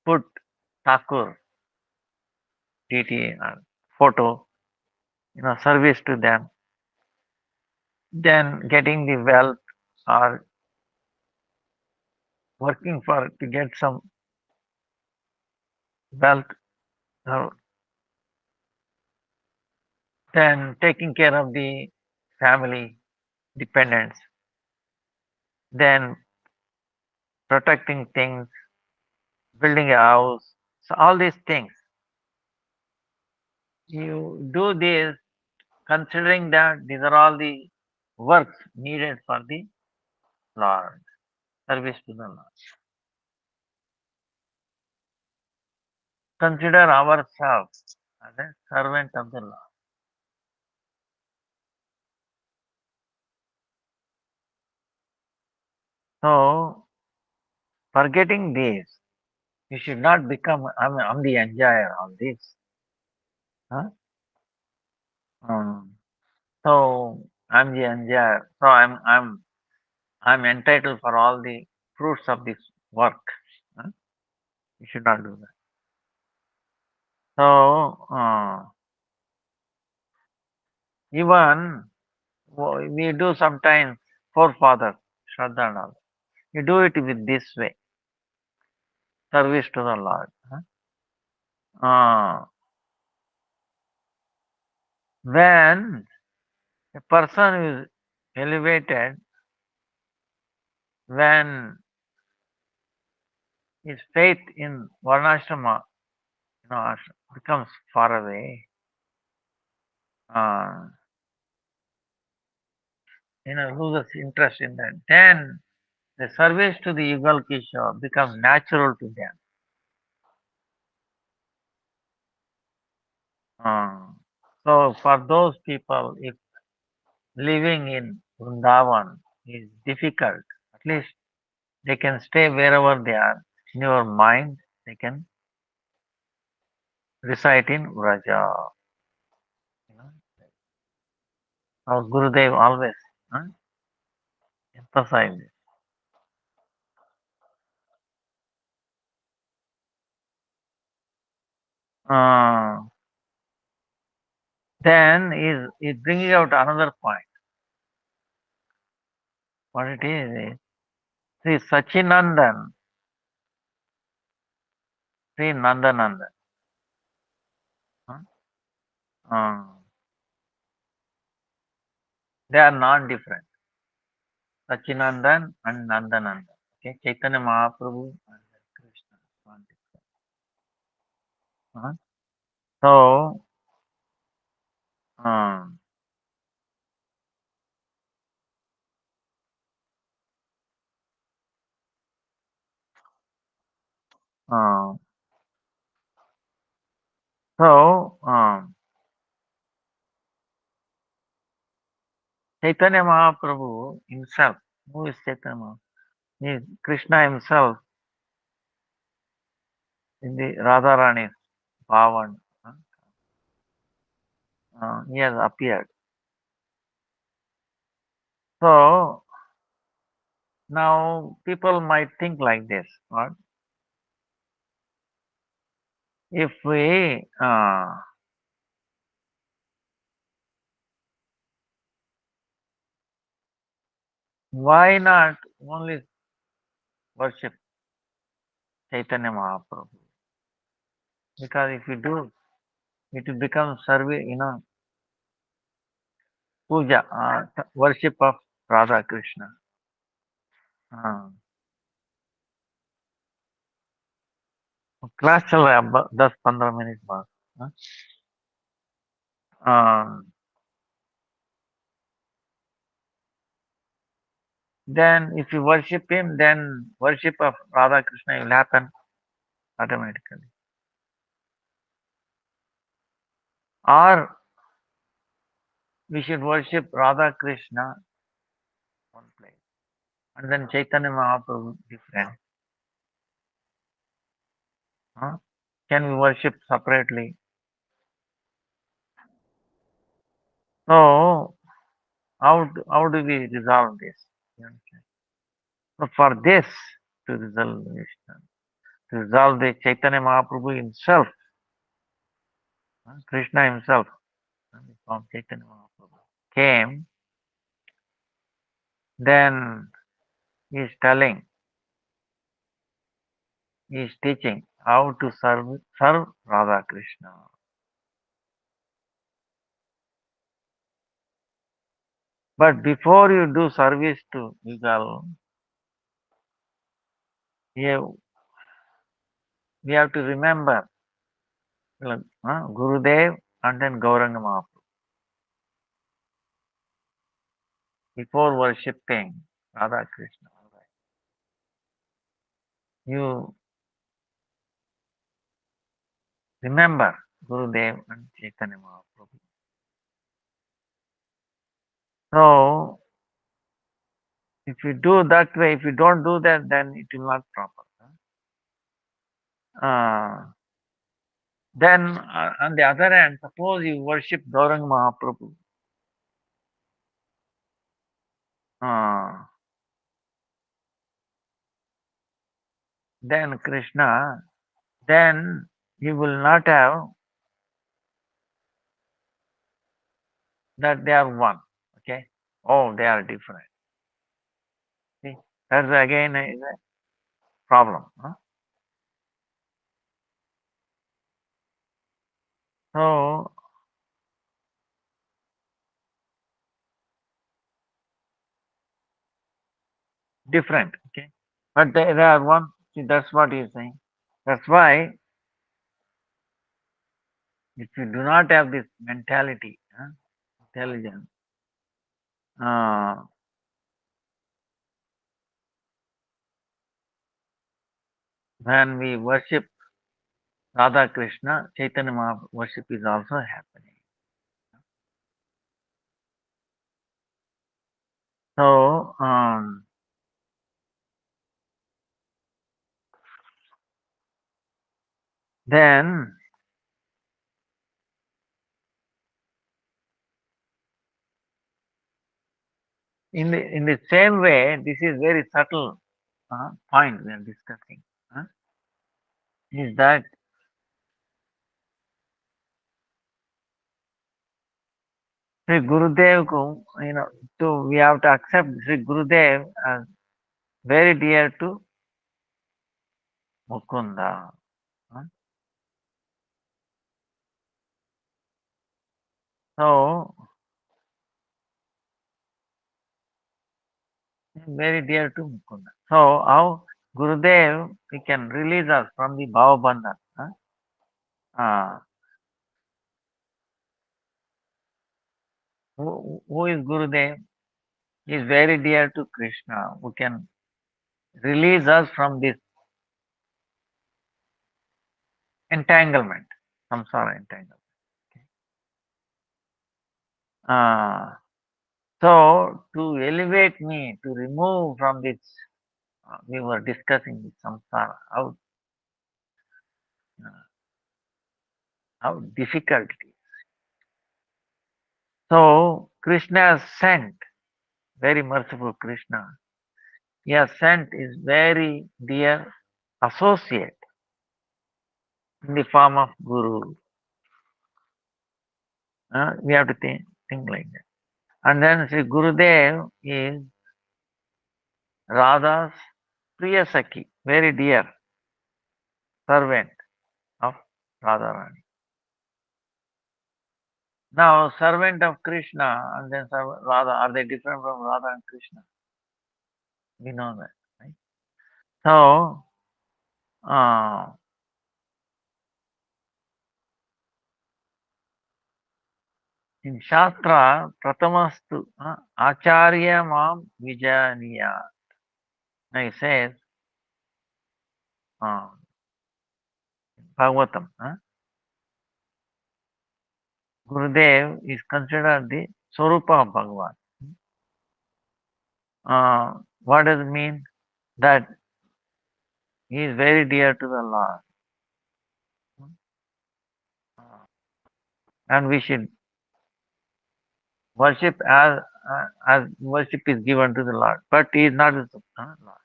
put Thakur deity or photo, service to them, then getting the wealth or working for to get some wealth, uh, then taking care of the family dependents, then protecting things, building a house, so all these things. You do this considering that these are all the works needed for the Lord, service to the Lord. Consider ourselves as a servant of the Lord. So, forgetting this, you should not become, I'm the enjoyer of this. Huh? Um, so, I'm the enjoyer. So, I'm entitled for all the fruits of this work. Huh? You should not do that. So, even we do sometimes forefathers, Shraddha and all. You do it with this way, service to the Lord. Huh? When a person is elevated, when his faith in Varnashrama becomes far away, uh, loses interest in that, then the service to the Yugal Kishore becomes natural to them. Uh, so for those people, if living in Vrindavan is difficult, at least they can stay wherever they are. In your mind, they can recite in Vraja. You know, our Gurudev always emphasize this. Uh, then is bringing out another point. What it is Sri Sachinandan, Sri Nandanandan. Huh? They are non-different. Sachinandan and Nandanandan. Okay, Chaitanya Mahaprabhu and Krishna. Non-different. Huh? So, um, uh, so Chaitanya Mahaprabhu himself, who is Chaitanya Mahaprabhu? He is Krishna himself in the Radharani's Bhavan. He has appeared. So now people might think like this: what if we why not only worship Chaitanya Mahaprabhu? Because if you do, it will become puja, worship of Radha Krishna. Uh, class चल रहा है अब 10-15 minute बाद. हाँ? Then if you worship him, then worship of Radha Krishna will happen automatically. Or we should worship Radha Krishna one place. And then Chaitanya Mahaprabhu different. Huh? Can we worship separately? So how do we resolve this? You understand? So for this to resolve the Chaitanya Mahaprabhu himself, Krishna himself, from Chaitanya Mahaprabhu came, then he is telling, he is teaching how to serve Radha Krishna. But before you do service to Yugal, we have to remember Gurudev and then Gauranga Mahaprabhu before worshipping Radha Krishna. You remember Gurudev and Chaitanya Mahaprabhu. So, if you do that way, if you don't do that, then it will not proper. Then, on the other hand, suppose you worship Gauranga Mahaprabhu. Then Krishna, then you will not have that they are one. Okay? Oh, they are different. See, that's again is a problem. So, different. Okay? But they are one. See, that's what he is saying. That's why if you do not have this mentality, intelligence, uh, when we worship Radha Krishna, Chaitanya Mahaprabhu worship is also happening. So, then in the same way, this is very subtle point we are discussing. Is that Sri Gurudev, we have to accept Sri Gurudev as very dear to Mukunda. So, very dear to Mukunda. So, how Gurudev he can release us from the Bhava Bandhan. Uh, who is Gurudev? He is very dear to Krishna, who can release us from this entanglement, samsara entanglement. Uh, so, to elevate me, to remove from this, we were discussing this samsara, uh, how difficult it is. So, Krishna has sent, very merciful Krishna, he has sent his very dear associate in the form of Guru. We have to think like that. And then Sri Gurudev is Radha's Priya Sakhi, very dear servant of Radharani. Now, servant of Krishna and then Radha, are they different from Radha and Krishna? We know that, right? So, in Shastra, Pratamastu, Acharya Mam Vijaniya. Now, he says, uh, Bhagavatam, Gurudev is considered the Swarupa of Bhagavan. What does it mean? That he is very dear to the Lord. And we should worship as worship is given to the Lord. But he is not the Lord.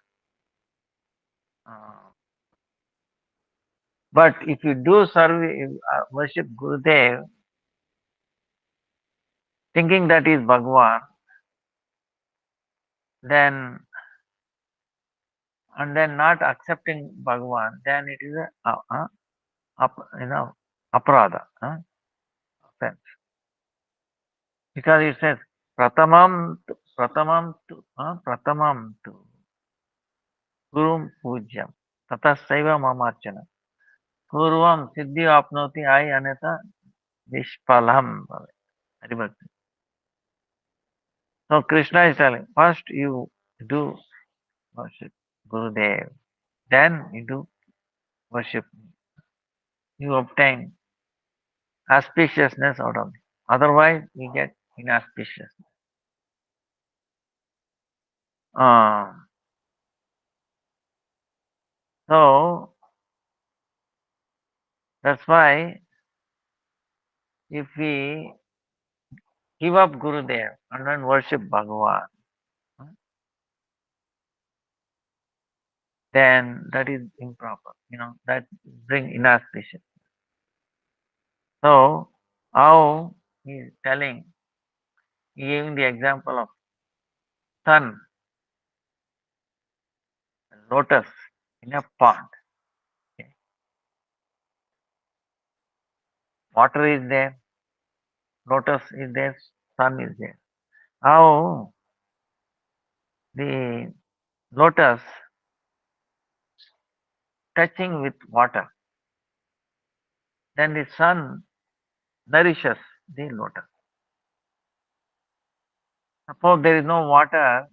But if you do worship Gurudev, thinking that he is Bhagavan, then and then not accepting Bhagavan, then it is aparadha, offense. Because it says pratamam tu gurum pujyam. Tatasaiva mamarchana. Purvam siddhi apnoti I aneta vishpalam. Haribhakti. So Krishna is telling, first you do worship Gurudev, then you do worship me. You obtain auspiciousness out of it. Otherwise, you get inauspicious. Uh, so that's why if we give up Gurudev and then worship Bhagavan, then that is improper. That bring inauspicious. So how he is telling, giving the example of sun, lotus in a pond. Okay. Water is there, lotus is there, sun is there. How the lotus touching with water, then the sun nourishes the lotus. Suppose there is no water,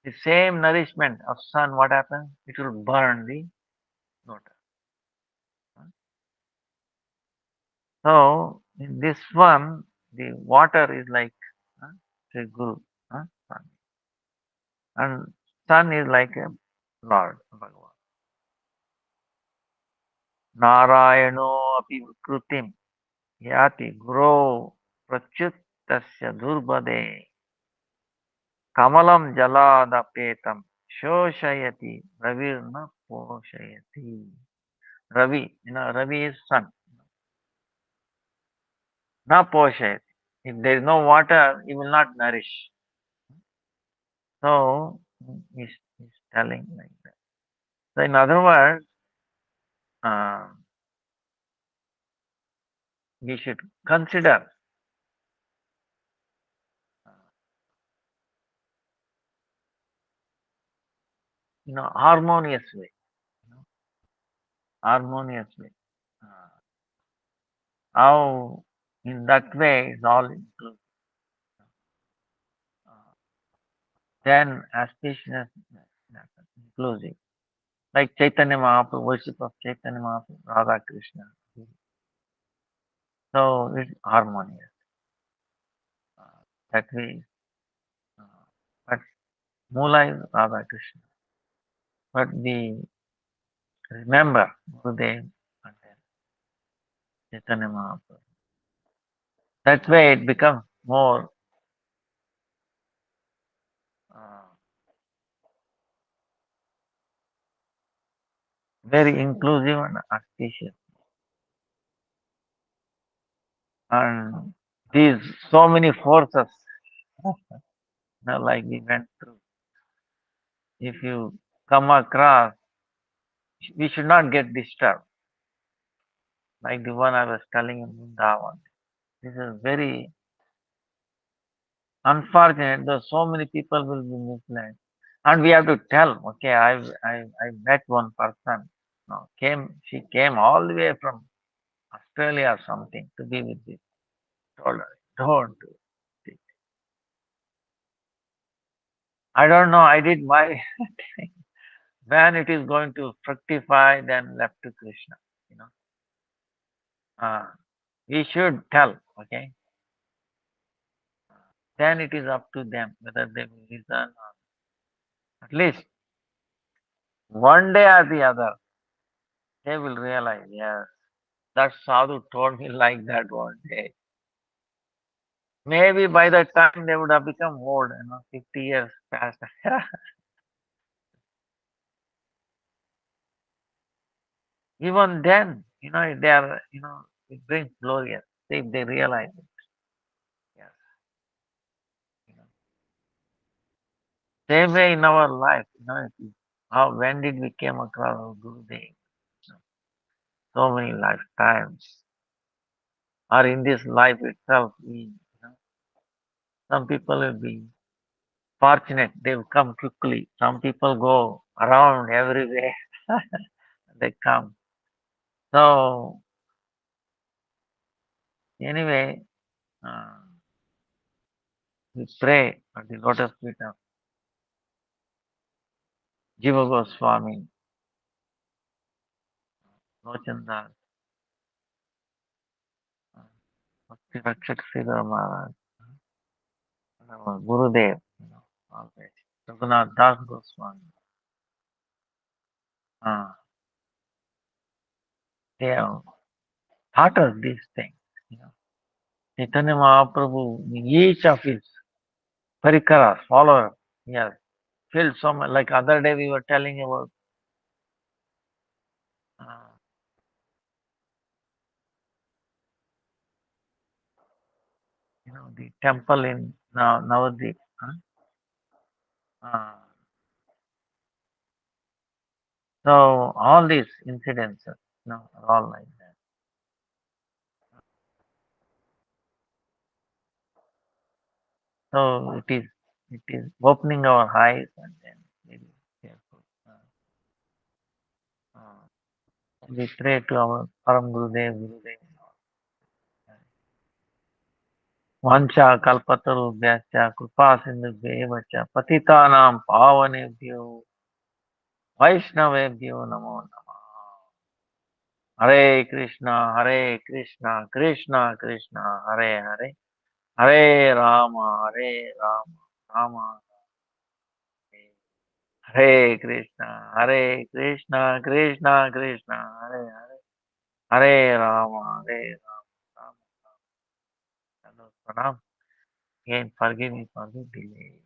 the same nourishment of sun, what happens? It will burn the lotus. So in this one, the water is like the Guru, sun, and sun is like a Lord Bhagavan. Narayano api vikrutim yati guru prachuttasya durbade kamalam jaladapetam shoshayati ravirna poshayati. Ravi, Ravi is sun. Na poshayati. If there is no water, he will not nourish. So he's telling like that. So in other words, uh, we should consider harmonious way, you know, harmonious way. Uh, how in that way is all inclusive. Uh, then auspiciousness inclusive. Like Chaitanya Mahaprabhu, worship of Chaitanya Mahaprabhu, Radha Krishna. So it's harmonious. That way, uh, but Mula is Radha Krishna. But we remember Gurudev and then Chaitanya Mahaprabhu. That way it becomes more uh, very inclusive and auspicious. And these so many forces, like we went through. If you come across, we should not get disturbed. Like the one I was telling in Vrindavan. This is very unfortunate, though so many people will be misled. And we have to tell, okay, I met one person. No, she came all the way from Australia or something to be with this. Told her, don't do it. I don't know, I did my when it is going to fructify, then left to Krishna. You know, uh, we should tell, okay. Then it is up to them whether they will listen or at least one day or the other they will realize, yes, that sadhu told me like that one day. Maybe by that time they would have become old, 50 years past. Even then, they are, it brings glorious if they realize it. Yes. You know. Same way in our life, how when did we came across our Gurudev? So many lifetimes. Or in this life itself, some people will be fortunate, they will come quickly. Some people go around everywhere. they come. So anyway, uh, we pray at the lotus feet of Jiva Goswami, Lochandar, Bhakti Rakshak Srila Maharaj, our Gurudev, always. Raghunath Das Goswami. Uh, they have taught us these things. You know. Chaitanya Mahaprabhu, each of his parikaras, followers, yes, filled so much. Like other day we were telling about uh, the temple in Navadvip. Huh? Uh, so all these incidences, are all like that. So it is opening our eyes and then very careful. Uh, we pray to our Param Gurudev, Gurudev. Vancha kalpatarubhyascha kripa sindhubhyo cha patitanam pavanebhyo vaishnavebhyo namo namah. Hare Krishna, Krishna Krishna, Hare Hare, Hare Rama, Rama Hare. Hare Krishna, Krishna Krishna, Hare Hare, Hare Rama, Rama Rama. Pranam. Again, forgive me for the delay.